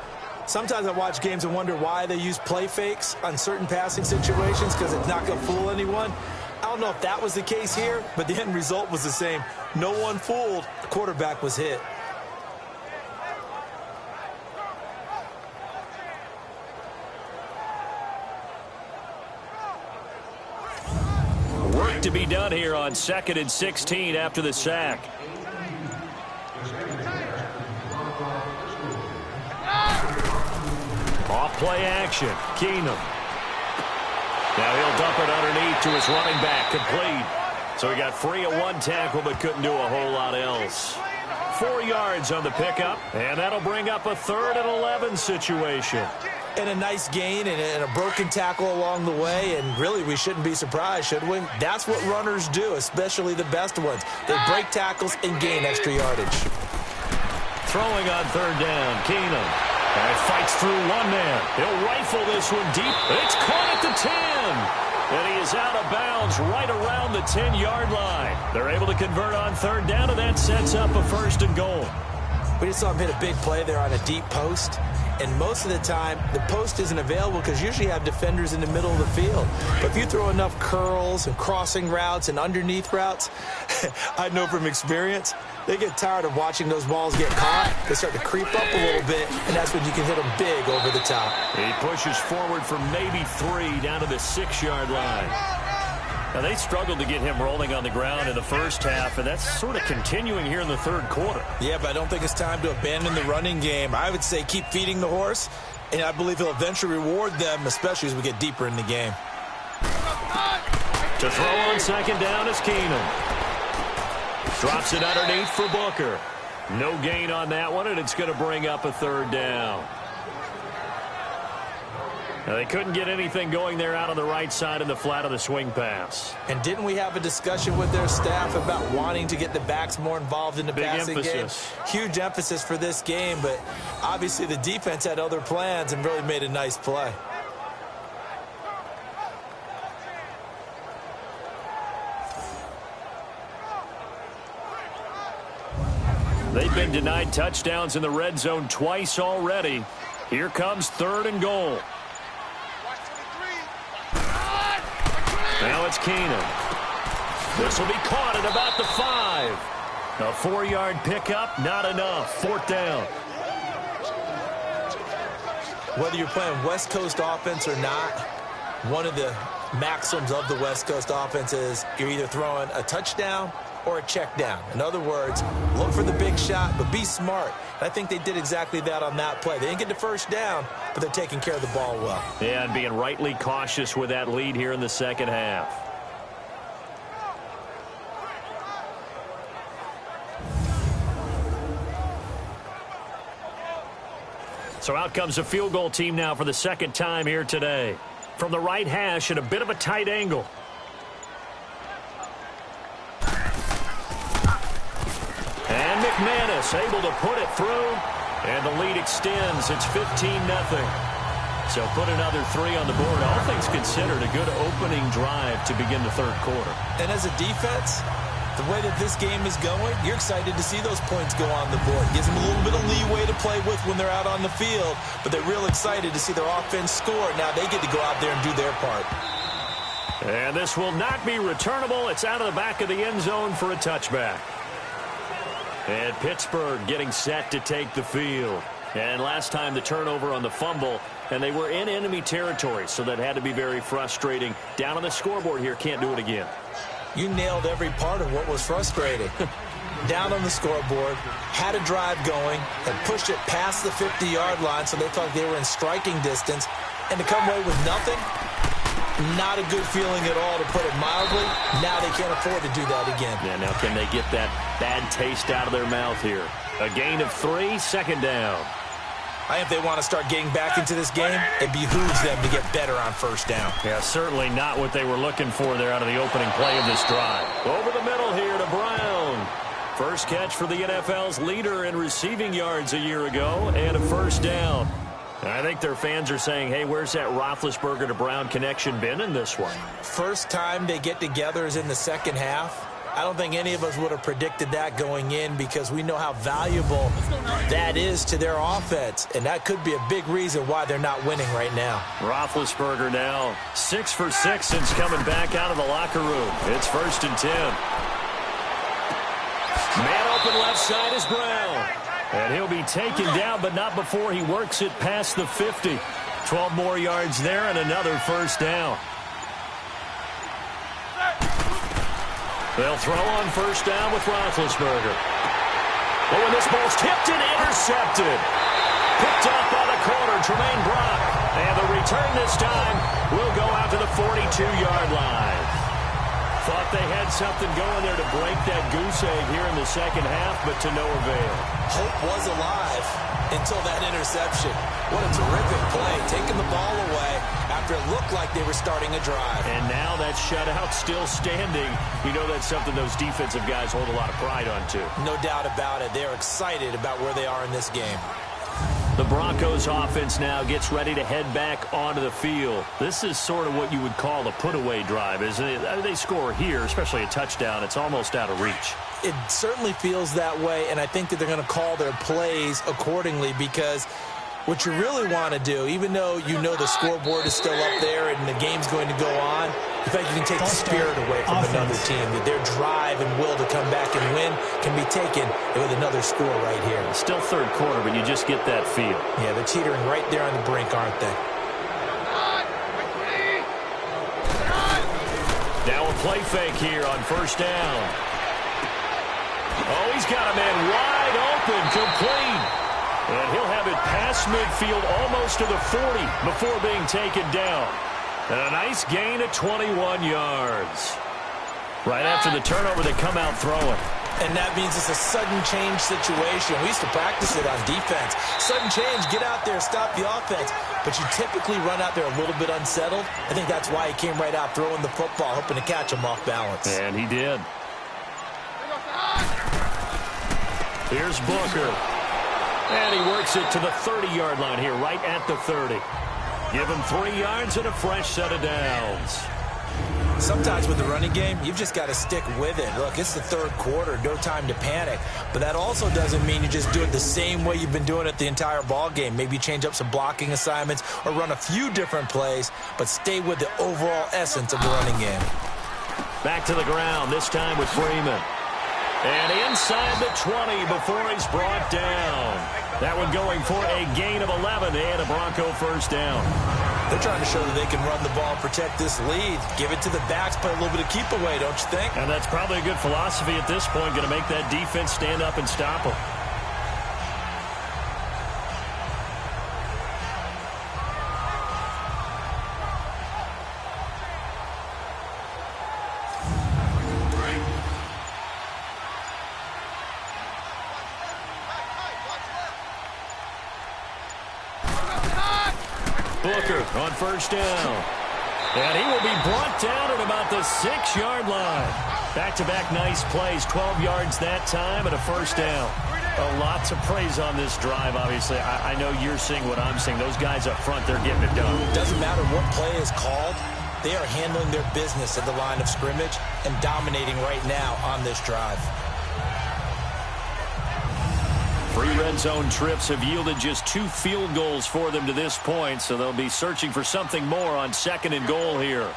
Sometimes I watch games and wonder why they use play fakes on certain passing situations because it's not going to fool anyone. I don't know if that was the case here, but the end result was the same. No one fooled. The quarterback was hit. Work to be done here on 2nd and 16 after the sack. Off play action. Keenum. Now he'll dump it underneath to his running back. Complete. So he got free of 1 tackle but couldn't do a whole lot else. 4 yards on the pickup. And that'll bring up a 3rd and 11 situation. And a nice gain and a broken tackle along the way. And really, we shouldn't be surprised, should we? That's what runners do, especially the best ones. They break tackles and gain extra yardage. Throwing on 3rd down. Keenum. And fights through 1 man. He'll rifle this one deep. It's caught at the 10. And he is out of bounds right around the 10-yard line. They're able to convert on 3rd down, and that sets up a 1st and goal. We just saw him hit a big play there on a deep post. And most of the time, the post isn't available because usually you have defenders in the middle of the field. But if you throw enough curls and crossing routes and underneath routes, I know from experience, they get tired of watching those balls get caught. They start to creep up a little bit, and that's when you can hit them big over the top. He pushes forward for maybe 3 down to the 6-yard line. Now, they struggled to get him rolling on the ground in the first half, and that's sort of continuing here in the 3rd quarter. Yeah, but I don't think it's time to abandon the running game. I would say keep feeding the horse, and I believe he'll eventually reward them, especially as we get deeper in the game. To throw on 2nd down is Keenum. Drops it underneath for Booker. No gain on that one, and it's going to bring up a 3rd down. Now, they couldn't get anything going there out on the right side in the flat of the swing pass. And didn't we have a discussion with their staff about wanting to get the backs more involved in the passing game? Huge emphasis for this game, but obviously the defense had other plans and really made a nice play. They've been denied touchdowns in the red zone twice already. Here comes 3rd and goal. Now it's Keenum. This will be caught at about the 5. A 4-yard pickup, not enough. 4th down. Whether you're playing West Coast offense or not, one of the maxims of the West Coast offense is you're either throwing a touchdown or a check down. In other words, look for the big shot, but be smart. And I think they did exactly that on that play. They didn't get the first down, but they're taking care of the ball well. Yeah, and being rightly cautious with that lead here in the second half. So out comes a field goal team now for the 2nd time here today. From the right hash at a bit of a tight angle. And McManus able to put it through, and the lead extends. It's 15-0. So put another 3 on the board. All things considered, a good opening drive to begin the third quarter. And as a defense, the way that this game is going, you're excited to see those points go on the board. Gives them a little bit of leeway to play with when they're out on the field, but they're real excited to see their offense score. Now they get to go out there and do their part. And this will not be returnable. It's out of the back of the end zone for a touchback. And Pittsburgh getting set to take the field. And last time the turnover on the fumble, and they were in enemy territory, so that had to be very frustrating. Down on the scoreboard here, can't do it again. You nailed every part of what was frustrating. Down on the scoreboard, had a drive going, had pushed it past the 50-yard line, so they felt like they were in striking distance, and to come away with nothing, not a good feeling at all, to put it mildly. Now they can't afford to do that again. Yeah, now can they get that bad taste out of their mouth here? A gain of 3, second down. I think if they want to start getting back into this game, it behooves them to get better on first down. Yeah, certainly not what they were looking for there out of the opening play of this drive. Over the middle here to Brown. First catch for the NFL's leader in receiving yards a year ago, and a first down. I think their fans are saying, hey, where's that Roethlisberger to Brown connection been in this one? First time they get together is in the second half. I don't think any of us would have predicted that going in, because we know how valuable that is to their offense, and that could be a big reason why they're not winning right now. Roethlisberger now 6 for 6 since coming back out of the locker room. It's 1st and 10. Man open left side is Brown. And he'll be taken down, but not before he works it past the 50. 12 more yards there and another first down. They'll throw on first down with Roethlisberger. Oh, and this ball's tipped and intercepted. Picked up by the corner, Tremaine Brock. And the return this time will go out to the 42-yard line. Thought they had something going there to break that goose egg here in the second half, but to no avail. Hope was alive until that interception. What a terrific play, taking the ball away after it looked like they were starting a drive. And now that shutout still standing. You know that's something those defensive guys hold a lot of pride on, too. No doubt about it. They're excited about where they are in this game. The Broncos offense now gets ready to head back onto the field. This is sort of what you would call a put-away drive, isn't it? They score here, especially a touchdown. It's almost out of reach. It certainly feels that way, and I think that they're going to call their plays accordingly, because what you really want to do, even though you know the scoreboard is still up there and the game's going to go on, in fact, you can take the spirit away from another team. That their drive and will to come back and win can be taken with another score right here. Still third quarter, but you just get that feel. Yeah, they're teetering right there on the brink, aren't they? Now a play fake here on first down. Oh, he's got a man wide open, complete. And he'll have it past midfield almost to the 40 before being taken down. And a nice gain of 21 yards. Right after the turnover, they come out throwing. And that means it's a sudden change situation. We used to practice it on defense. Sudden change, get out there, stop the offense. But you typically run out there a little bit unsettled. I think that's why he came right out throwing the football, hoping to catch him off balance. And he did. Here's Booker. And he works it to the 30-yard line here, right at the 30. Give him 3 yards and a fresh set of downs. Sometimes with the running game, you've just got to stick with it. Look, it's the third quarter, no time to panic. But that also doesn't mean you just do it the same way you've been doing it the entire ball game. Maybe change up some blocking assignments or run a few different plays, but stay with the overall essence of the running game. Back to the ground, this time with Freeman. And inside the 20 before he's brought down. That one going for a gain of 11 and a Bronco first down. They're trying to show that they can run the ball and protect this lead. Give it to the backs, play a little bit of keep away, don't you think? And that's probably a good philosophy at this point, going to make that defense stand up and stop them. Booker on first down. And he will be brought down at about at the 6-yard line. Back-to-back nice plays, 12 yards that time and a first down. A lot to praise on this drive, obviously. I know you're seeing what I'm seeing. Those guys up front, they're getting it done. Doesn't matter what play is called. They are handling their business at the line of scrimmage and dominating right now on this drive. 3 red zone trips have yielded just 2 field goals for them to this point, so they'll be searching for something more on 2nd and goal here.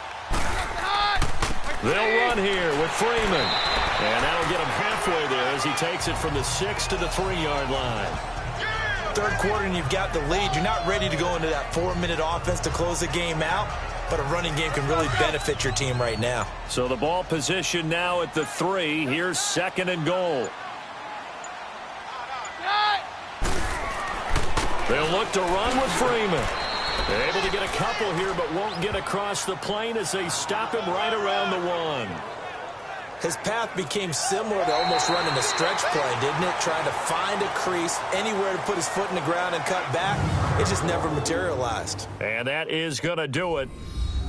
They'll run here with Freeman. And that'll get him halfway there as he takes it from the 6 to the 3-yard line. Third quarter and you've got the lead. You're not ready to go into that 4-minute offense to close the game out, but a running game can really benefit your team right now. So the ball position now at the 3. Here's 2nd and goal. They'll look to run with Freeman. They're able to get a couple here, but won't get across the plane as they stop him right around the 1. His path became similar to almost running a stretch play, didn't it? Trying to find a crease, anywhere to put his foot in the ground and cut back. It just never materialized. And that is going to do it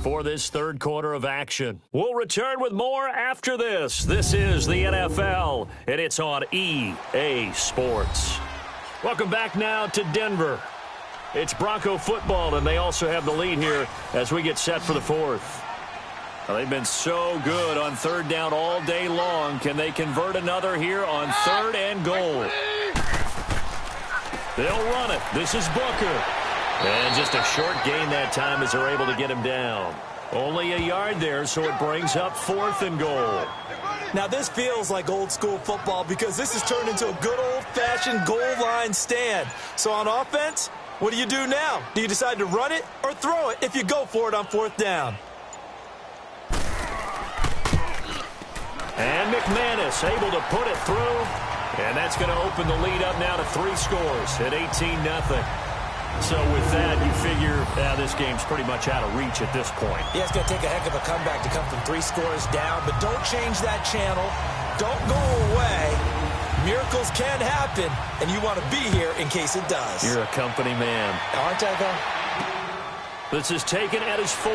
for this third quarter of action. We'll return with more after this. This is the NFL, and it's on EA Sports. Welcome back now to Denver. It's Bronco football, and they also have the lead here as we get set for the 4th. Well, they've been so good on 3rd down all day long. Can they convert another here on 3rd and goal? They'll run it. This is Booker. And just a short gain that time as they're able to get him down. Only a yard there, so it brings up 4th and goal. Now, this feels like old-school football because this has turned into a good old-fashioned goal line stand. So on offense, what do you do now? Do you decide to run it or throw it if you go for it on 4th down? And McManus able to put it through. And that's going to open the lead up now to 3 scores at 18-0. So with that, you figure this game's pretty much out of reach at this point. Yeah, it's going to take a heck of a comeback to come from 3 scores down. But don't change that channel. Don't go away. Miracles can happen, and you want to be here in case it does. You're a company man. Aren't I, though? This is taken at his 4.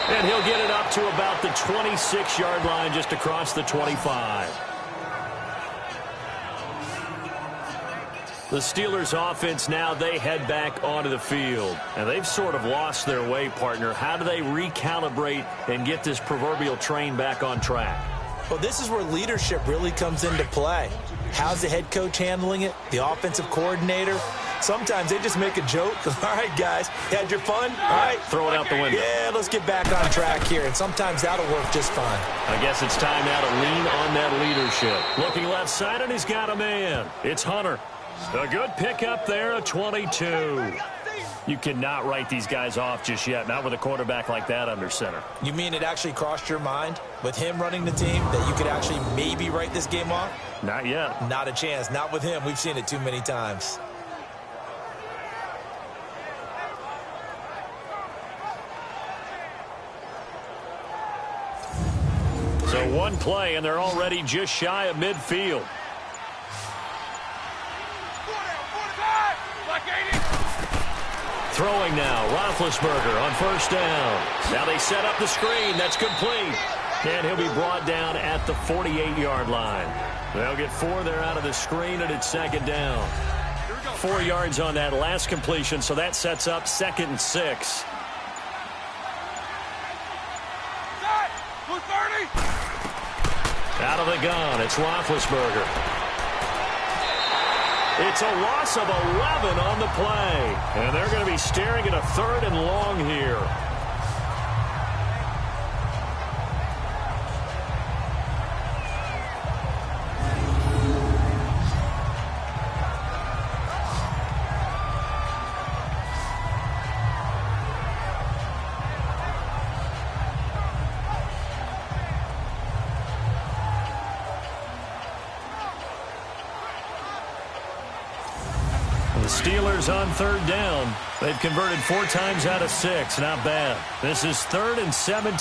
And he'll get it up to about the 26-yard line, just across the 25. The Steelers' offense now, they head back onto the field. And they've sort of lost their way, partner. How do they recalibrate and get this proverbial train back on track? Well, this is where leadership really comes into play. How's the head coach handling it? The offensive coordinator? Sometimes they just make a joke. All right, guys, had your fun? All right. Throw it out the window. Yeah, let's get back on track here. And sometimes that'll work just fine. I guess it's time now to lean on that leadership. Looking left side, and he's got a man. It's Hunter. A good pickup there, a 22. You cannot write these guys off just yet, not with a quarterback like that under center. You mean it actually crossed your mind with him running the team that you could actually maybe write this game off? Not yet. Not a chance. Not with him. We've seen it too many times. So one play, and they're already just shy of midfield. Throwing now, Roethlisberger on 1st down. Now they set up the screen. That's complete. And he'll be brought down at the 48-yard line. They'll get 4 there out of the screen, and it's 2nd down. 4 yards on that last completion, so that sets up 2nd and 6. Out of the gun, it's Roethlisberger. It's a loss of 11 on the play. And they're going to be staring at a 3rd and long here. The Steelers on 3rd down. They've converted 4 times out of 6. Not bad. This is 3rd and 17.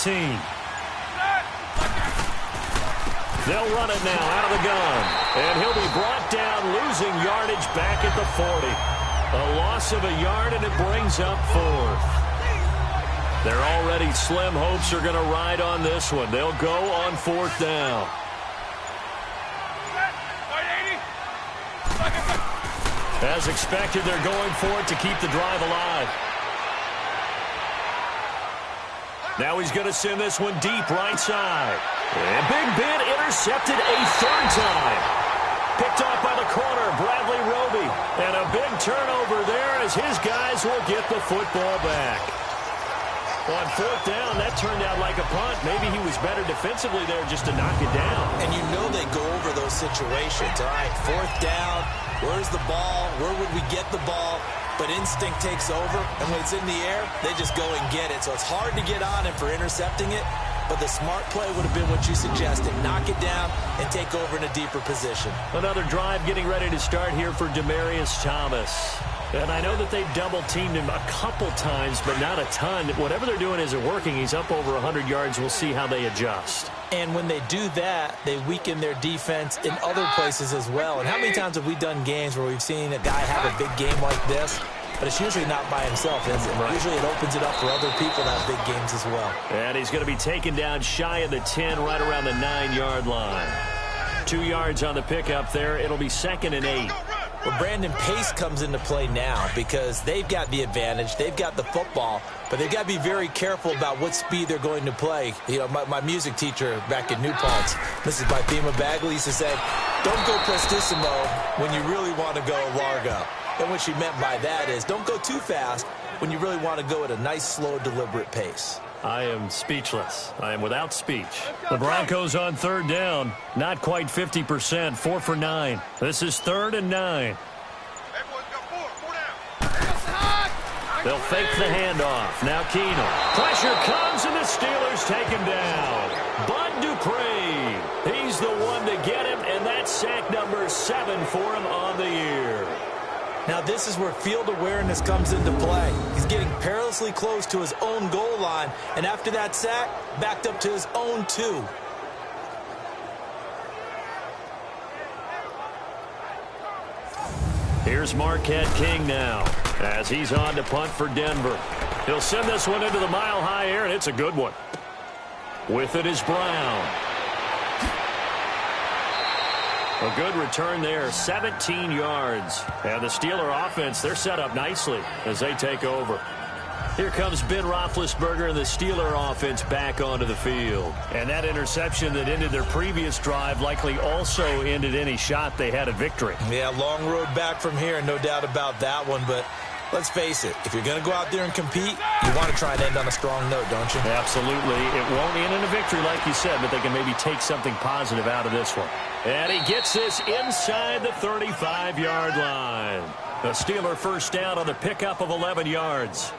They'll run it now out of the gun. And he'll be brought down, losing yardage back at the 40. A loss of a yard, and it brings up 4th. Their already slim hopes are going to ride on this one. They'll go on 4th down. As expected, they're going for it to keep the drive alive. Now he's going to send this one deep right side. And Big Ben intercepted a 3rd time. Picked off by the corner, Bradley Roby. And a big turnover there as his guys will get the football back. On 4th down, that turned out like a punt. Maybe he was better defensively there just to knock it down. And you know they go over those situations. All right, 4th down, where's the ball? Where would we get the ball? But instinct takes over, and when it's in the air, they just go and get it. So it's hard to get on him for intercepting it, but the smart play would have been what you suggested. Knock it down and take over in a deeper position. Another drive getting ready to start here for Demaryius Thomas. And I know that they've double-teamed him a couple times, but not a ton. Whatever they're doing isn't working. He's up over 100 yards. We'll see how they adjust. And when they do that, they weaken their defense in other places as well. And how many times have we done games where we've seen a guy have a big game like this? But it's usually not by himself, is it? Right. Usually it opens it up for other people to have big games as well. And he's going to be taken down shy of the 10, right around the 9-yard line. 2 yards on the pickup there. It'll be 2nd and 8. Well, Brandon, pace comes into play now because they've got the advantage. They've got the football, but they've got to be very careful about what speed they're going to play. You know, my music teacher back in New Paltz, Mrs. Bythema Bagley, used to say, don't go prestissimo when you really want to go largo. And what she meant by that is don't go too fast when you really want to go at a nice, slow, deliberate pace. I am speechless. I am without speech. The Broncos on 3rd down. Not quite 50%. 4 for 9. This is 3rd and 9. They'll fake the handoff. Now Keenum. Pressure comes and the Steelers take him down. Bud Dupree. He's the one to get him, and that's sack number 7 for him on the year. Now this is where field awareness comes into play. He's getting perilously close to his own goal line, and after that sack, backed up to his own 2. Here's Marquette King now as he's on to punt for Denver. He'll send this one into the mile-high air, and it's a good one. With it is Brown. A good return there, 17 yards. And the Steeler offense, they're set up nicely as they take over. Here comes Ben Roethlisberger and the Steeler offense back onto the field. And that interception that ended their previous drive likely also ended any shot they had at victory. Yeah, long road back from here, no doubt about that one. But let's face it, if you're going to go out there and compete, you want to try and end on a strong note, don't you? Absolutely. It won't end in a victory like you said, but they can maybe take something positive out of this one. And he gets this inside the 35-yard line. A Steeler first down on the pickup of 11 yards.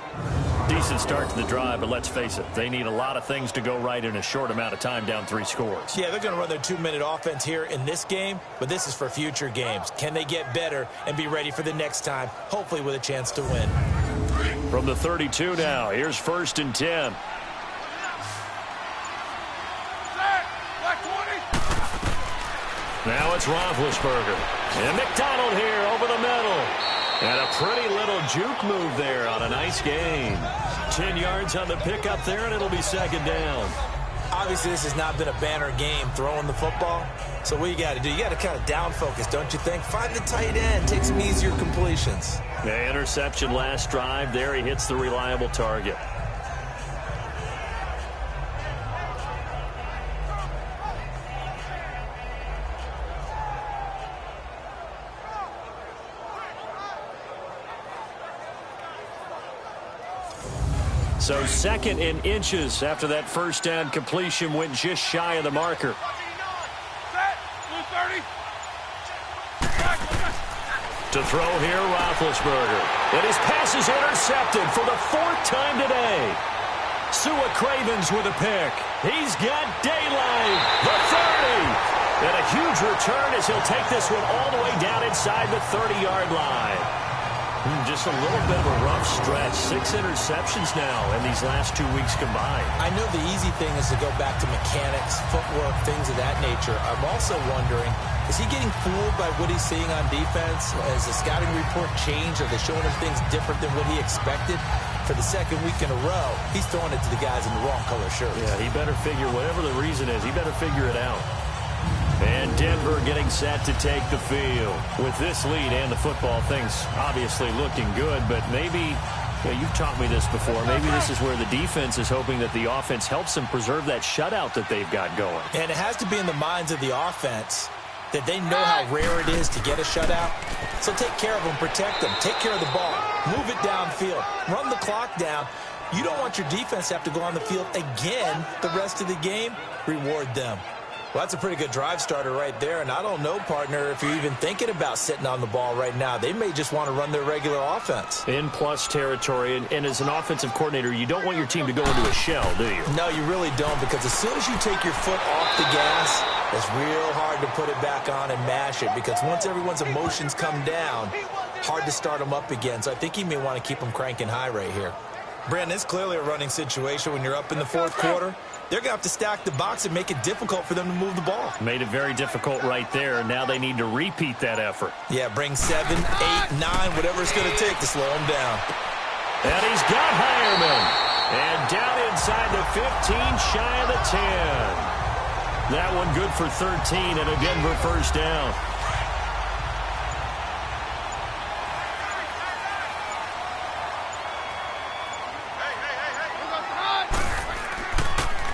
Decent start to the drive, but let's face it, they need a lot of things to go right in a short amount of time, down 3 scores. Yeah, they're going to run their 2-minute offense here in this game, but this is for future games. Can they get better and be ready for the next time, hopefully with a chance to win? From the 32 now, here's 1st and 10. Now it's Roethlisberger. And McDonald here over the middle. And a pretty little juke move there on a nice gain. 10 yards on the pickup there, and it'll be 2nd down. Obviously, this has not been a banner game throwing the football. So what you got to do, you got to kind of down focus, don't you think? Find the tight end, take some easier completions. The interception last drive there. He hits the reliable target. So 2nd and inches after that first down completion went just shy of the marker. To throw here, Roethlisberger. And his pass is intercepted for the 4th time today. Sua Cravens with a pick. He's got daylight. The 30. And a huge return as he'll take this one all the way down inside the 30-yard line. Just a little bit of a rough stretch. 6 interceptions now in these last 2 weeks combined. I know the easy thing is to go back to mechanics, footwork, things of that nature. I'm also wondering, is he getting fooled by what he's seeing on defense? Has the scouting report changed? Are they showing him things different than what he expected? for the second week in a row, he's throwing it to the guys in the wrong color shirts. Yeah, he better figure, whatever the reason is, he better figure it out. And Denver getting set to take the field. With this lead and the football, things obviously looking good, but maybe, you've taught me this before, maybe this is where the defense is hoping that the offense helps them preserve that shutout that they've got going. And it has to be in the minds of the offense that they know how rare it is to get a shutout. So take care of them, protect them, take care of the ball, move it downfield, run the clock down. You don't want your defense to have to go on the field again the rest of the game. Reward them. Well, that's a pretty good drive starter right there, and I don't know, partner, if you're even thinking about sitting on the ball right now. They may just want to run their regular offense. In plus territory, and as an offensive coordinator, you don't want your team to go into a shell, do you? No, you really don't, because as soon as you take your foot off the gas, it's real hard to put it back on and mash it, because once everyone's emotions come down, hard to start them up again. So I think you may want to keep them cranking high right here. Brandon, it's clearly a running situation when you're up in the fourth quarter. They're going to have to stack the box and make it difficult for them to move the ball. Made it very difficult right there. Now they need to repeat that effort. Yeah, bring 7, 8, 9, whatever it's going to take to slow them down. And he's got Hireman. And down inside the 15, shy of the 10. That one good for 13 and a Denver first down.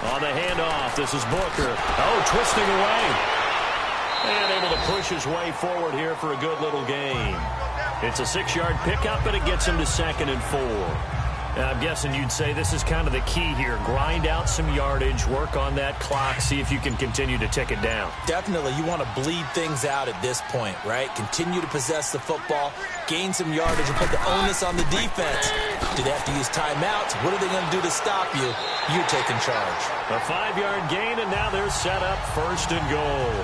On the handoff, this is Booker. Oh, twisting away. And able to push his way forward here for a good little gain. It's a 6-yard pickup, and it gets him to 2nd and 4. Now, I'm guessing you'd say this is kind of the key here. Grind out some yardage, work on that clock, see if you can continue to tick it down. Definitely, you want to bleed things out at this point, right? Continue to possess the football, gain some yardage, and put the onus on the defense. Do they have to use timeouts? What are they going to do to stop you? You're taking charge. A 5-yard gain, and now they're set up 1st and goal.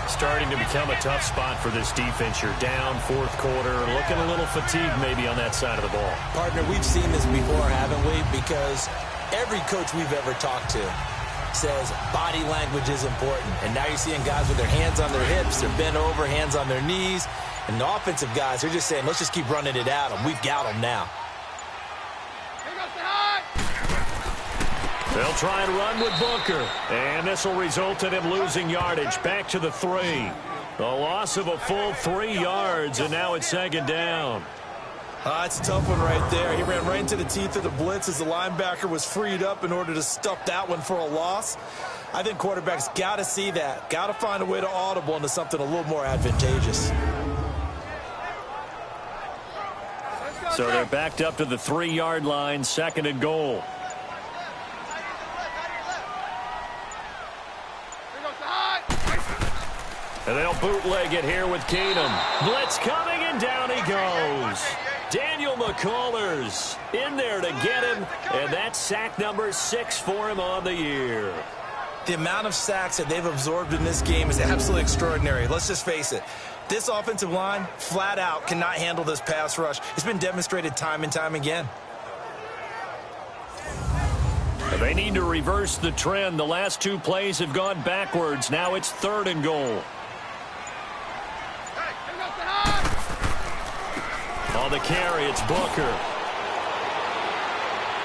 Starting to become a tough spot for this defense. You're down 4th quarter, looking a little fatigued maybe on that side of the ball. Partner, we've seen this before, haven't we? Because every coach we've ever talked to says body language is important. And now you're seeing guys with their hands on their hips, they're bent over, hands on their knees. And the offensive guys, they're just saying, let's just keep running it at them. We've got them now. They'll try and run with Booker. And this will result in him losing yardage. Back to the 3. A loss of a full 3 yards, and now it's 2nd down. It's a tough one right there. He ran right into the teeth of the blitz as the linebacker was freed up in order to stuff that one for a loss. I think quarterbacks got to see that. Got to find a way to audible into something a little more advantageous. So they're backed up to the 3-yard line, 2nd and goal. And they'll bootleg it here with Keenum. Blitz coming, and down he goes. Daniel McCullers in there to get him, and that's sack number 6 for him on the year. The amount of sacks that they've absorbed in this game is absolutely extraordinary. Let's just face it. This offensive line, flat out, cannot handle this pass rush. It's been demonstrated time and time again. They need to reverse the trend. The last 2 plays have gone backwards. Now it's 3rd and goal. On the carry, it's Booker.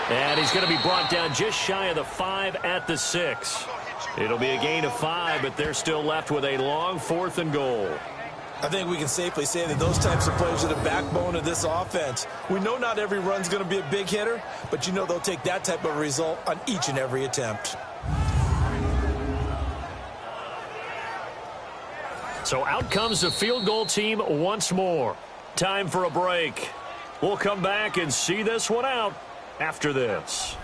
And he's going to be brought down just shy of the 5 at the 6. It'll be a gain of 5, but they're still left with a long 4th and goal. I think we can safely say that those types of plays are the backbone of this offense. We know not every run's going to be a big hitter, but you know they'll take that type of result on each and every attempt. So out comes the field goal team once more. Time for a break. We'll come back and see this one out after this.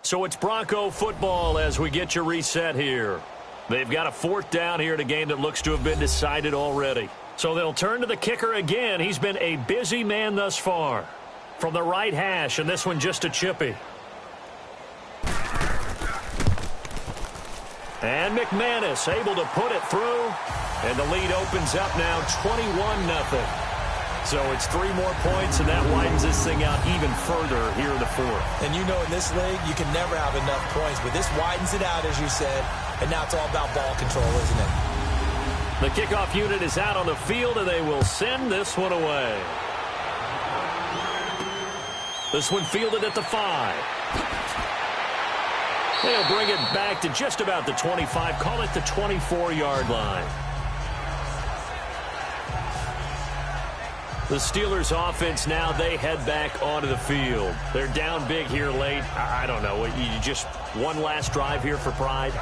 So it's Bronco football as we get you reset here. They've got a 4th down here in a game that looks to have been decided already. So they'll turn to the kicker again. He's been a busy man thus far. From the right hash, and this one just a chippy. And McManus able to put it through. And the lead opens up now 21-0. So it's 3 more points, and that widens this thing out even further here in the 4th. And you know in this league, you can never have enough points. But this widens it out, as you said. And now it's all about ball control, isn't it? The kickoff unit is out on the field, and they will send this one away. This one fielded at the 5. They'll bring it back to just about the 25. Call it the 24-yard line. The Steelers offense now, they head back onto the field. They're down big here late. I don't know. You just one last drive here for pride?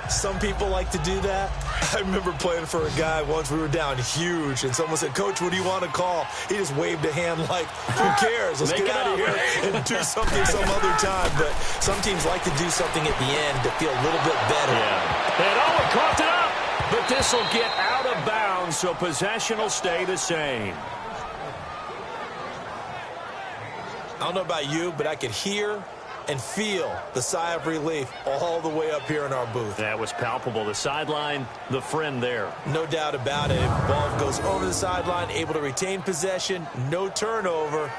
Some people like to do that. I remember playing for a guy once. We were down huge, and someone said, "Coach, what do you want to call?" He just waved a hand like, who cares? Let's get out of here and do something some other time. But some teams like to do something at the end to feel a little bit better. Yeah. And oh, it coughed it up. But this will get out of bounds, so possession will stay the same. I don't know about you, but I could hear and feel the sigh of relief all the way up here in our booth. That was palpable. The sideline, the friend there. No doubt about it. Ball goes over the sideline, able to retain possession, no turnover.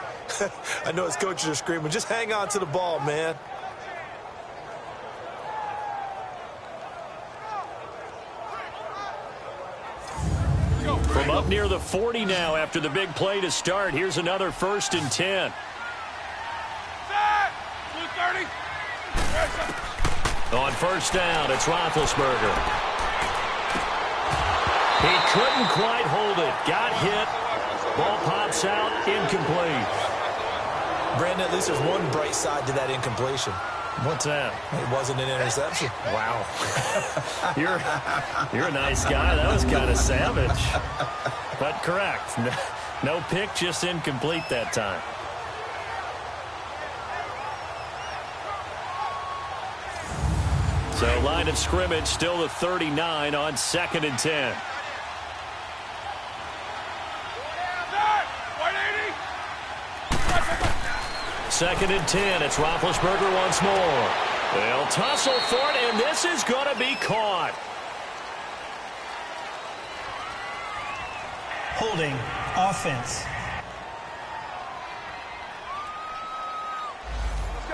I know his coaches are screaming, just hang on to the ball, man. From up near the 40 now after the big play to start, here's another 1st and 10. On 1st down, it's Roethlisberger. He couldn't quite hold it. Got hit. Ball pops out. Incomplete. Brandon, at least there's one bright side to that incompletion. What's that? It wasn't an interception. Wow. You're a nice guy. That was kind of savage. But correct. No pick, just incomplete that time. So line of scrimmage still the 39 on 2nd and 10. Second and 10. It's Roethlisberger once more. They'll tussle for it, and this is going to be caught. Holding offense.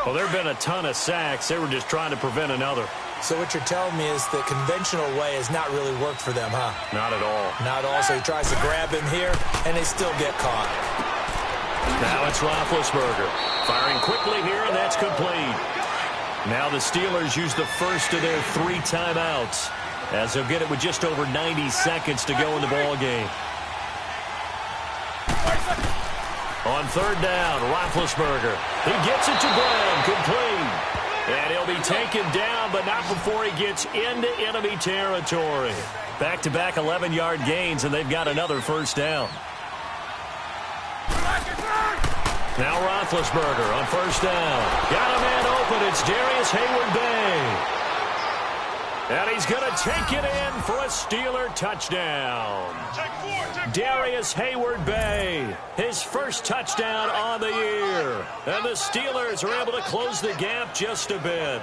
Well, there have been a ton of sacks. They were just trying to prevent another. So what you're telling me is the conventional way has not really worked for them, huh? Not at all. Not at all. So he tries to grab him here, and they still get caught. Now it's Roethlisberger. Firing quickly here, and that's complete. Now the Steelers use the first of their 3 timeouts, as they'll get it with just over 90 seconds to go in the ball game. On 3rd down, Roethlisberger. He gets it to Brown, complete. And he'll be taken down, but not before he gets into enemy territory. Back-to-back 11-yard gains, and they've got another 1st down. Now Roethlisberger on 1st down. Got a man open. It's Darius Hayward-Bay. And he's going to take it in for a Steeler touchdown. Darius Hayward-Bay, his first touchdown on the year. And the Steelers are able to close the gap just a bit.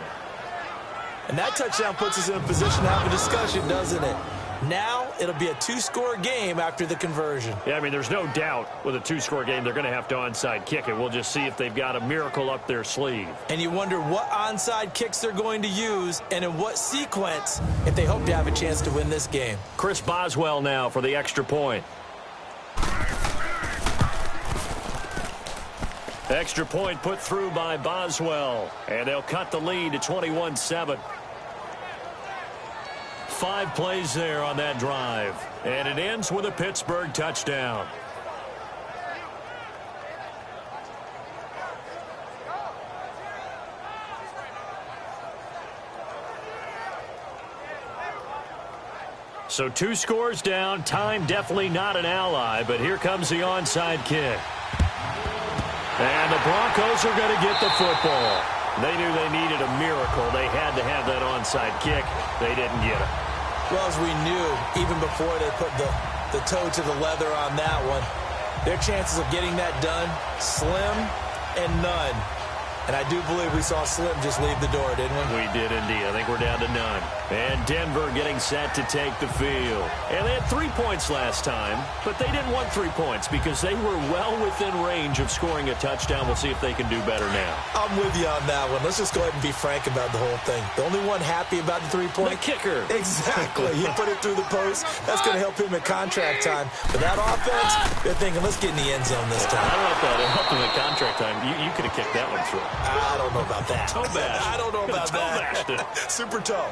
And that touchdown puts us in a position to have a discussion, doesn't it? Now it'll be a 2-score game after the conversion. Yeah, I mean, there's no doubt with a 2-score game they're going to have to onside kick it. We'll just see if they've got a miracle up their sleeve. And you wonder what onside kicks they're going to use and in what sequence if they hope to have a chance to win this game. Chris Boswell now for the extra point. Extra point put through by Boswell. And they'll cut the lead to 21-7. 5 plays there on that drive. And it ends with a Pittsburgh touchdown. So 2 scores down. Time definitely not an ally, but here comes the onside kick. And the Broncos are going to get the football. They knew they needed a miracle. They had to have that onside kick. They didn't get it. Well, as we knew, even before they put the toe to the leather on that one, their chances of getting that done, slim and none. And I do believe we saw Slim just leave the door, didn't we? We did indeed. I think we're down to none. And Denver getting set to take the field. And they had 3 points last time, but they didn't want 3 points because they were well within range of scoring a touchdown. We'll see if they can do better now. I'm with you on that one. Let's just go ahead and be frank about the whole thing. The only one happy about the 3-point? The kicker. Exactly. He put it through the post. That's going to help him at contract time. But that offense, they're thinking, let's get in the end zone this time. I don't know if that helped him at contract time. You could have kicked that one through. I don't know about that. Toe bash. I don't know about that. Toe bashed. Super toe.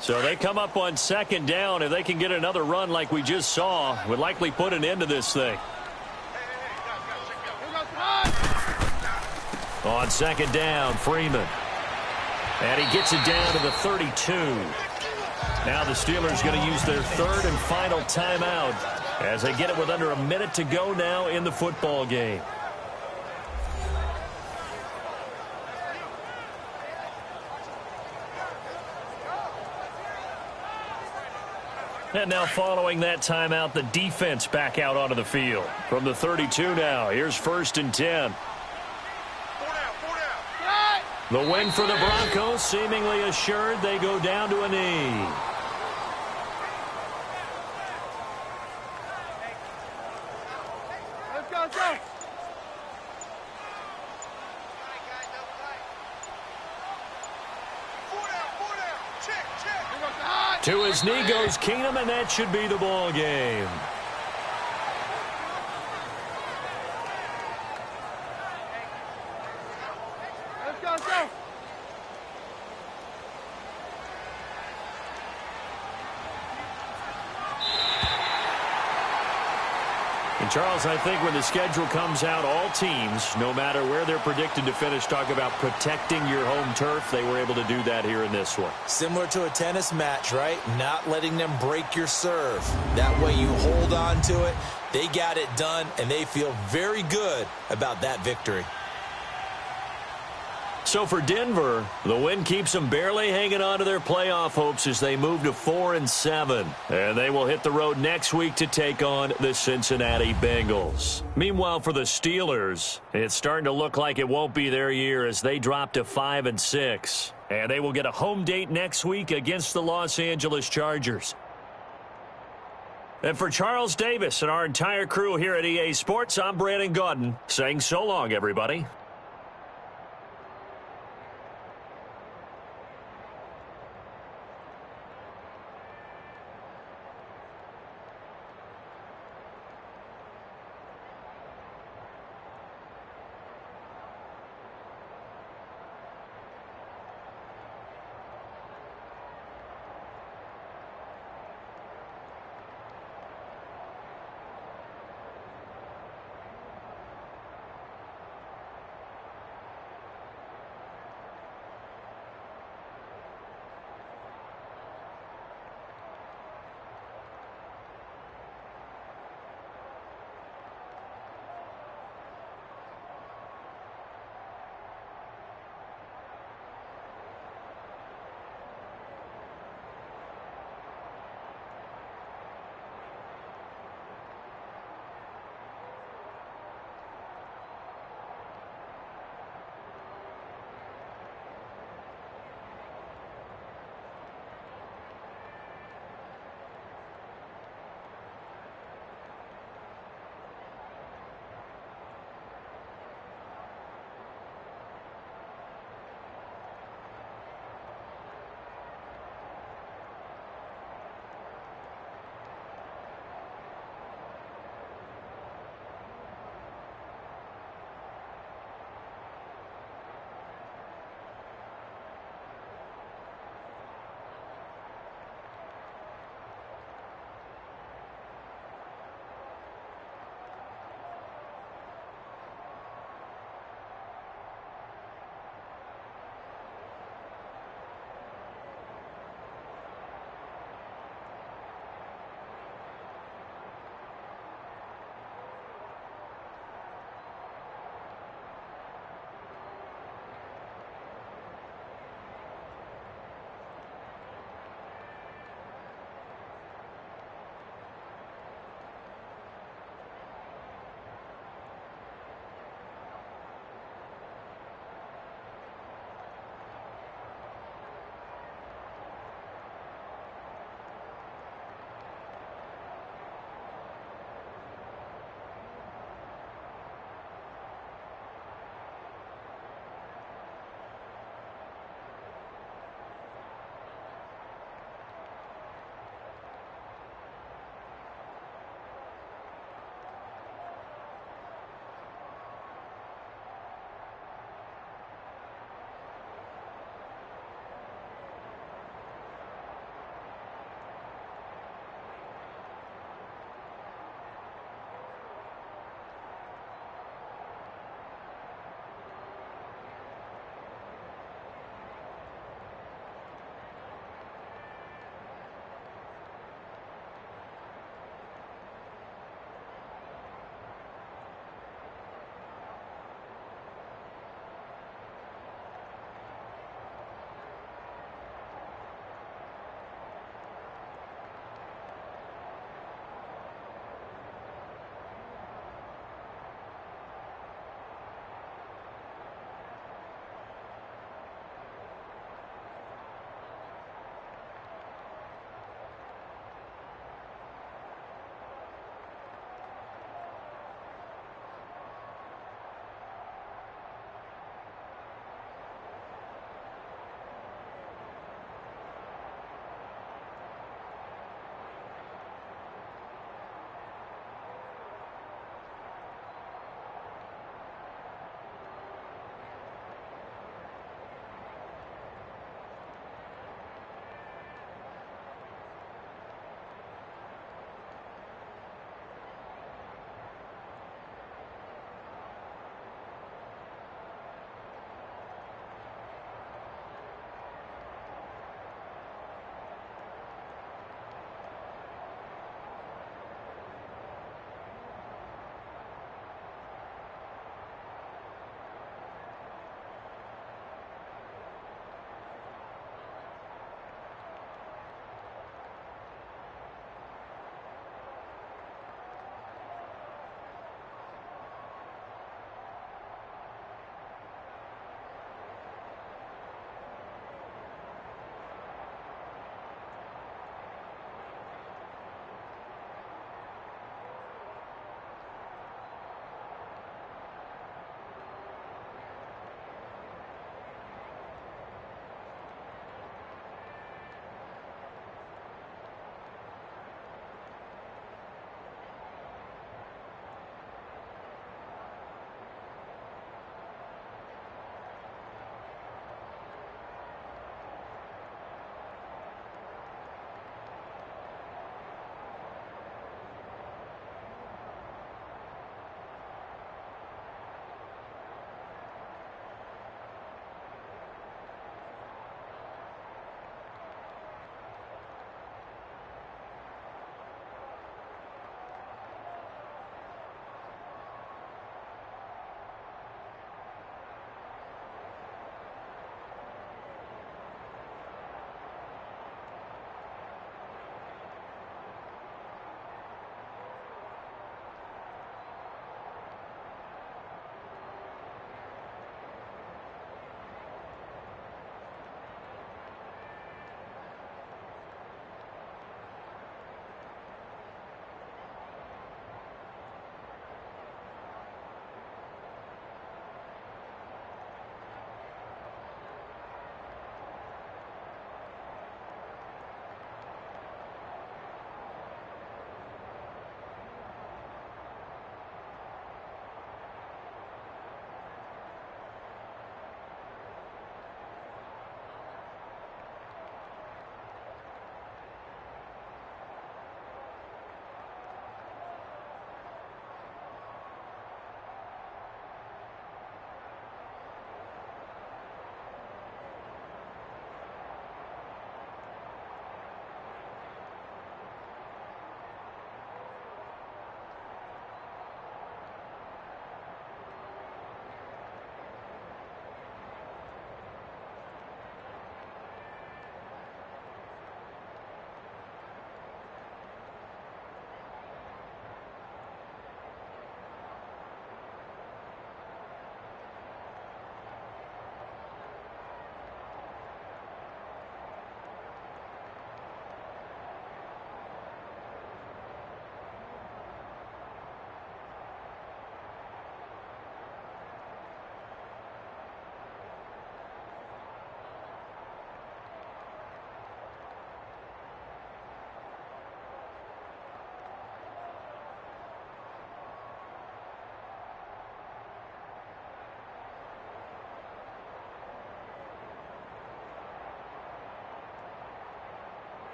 So they come up on 2nd down. If they can get another run like we just saw, would likely put an end to this thing. On 2nd down, Freeman. And he gets it down to the 32. Now the Steelers going to use their 3rd and final timeout as they get it with under a minute to go now in the football game. And now following that timeout, the defense back out onto the field. From the 32 now, here's 1st and 10. The win for the Broncos seemingly assured. They go down to a knee. Let's go, let's go. To his knee goes Keenum, and that should be the ball game. Let's go, let's go. And Charles, I think when the schedule comes out, all teams, no matter where they're predicted to finish, talk about protecting your home turf. They were able to do that here in this one. Similar to a tennis match, right? Not letting them break your serve. That way you hold on to it. They got it done, and they feel very good about that victory. So for Denver, the win keeps them barely hanging on to their playoff hopes as they move to 4-7. And they will hit the road next week to take on the Cincinnati Bengals. Meanwhile, for the Steelers, it's starting to look like it won't be their year as they drop to 5-6. And they will get a home date next week against the Los Angeles Chargers. And for Charles Davis and our entire crew here at EA Sports, I'm Brandon Gaudin saying so long, everybody.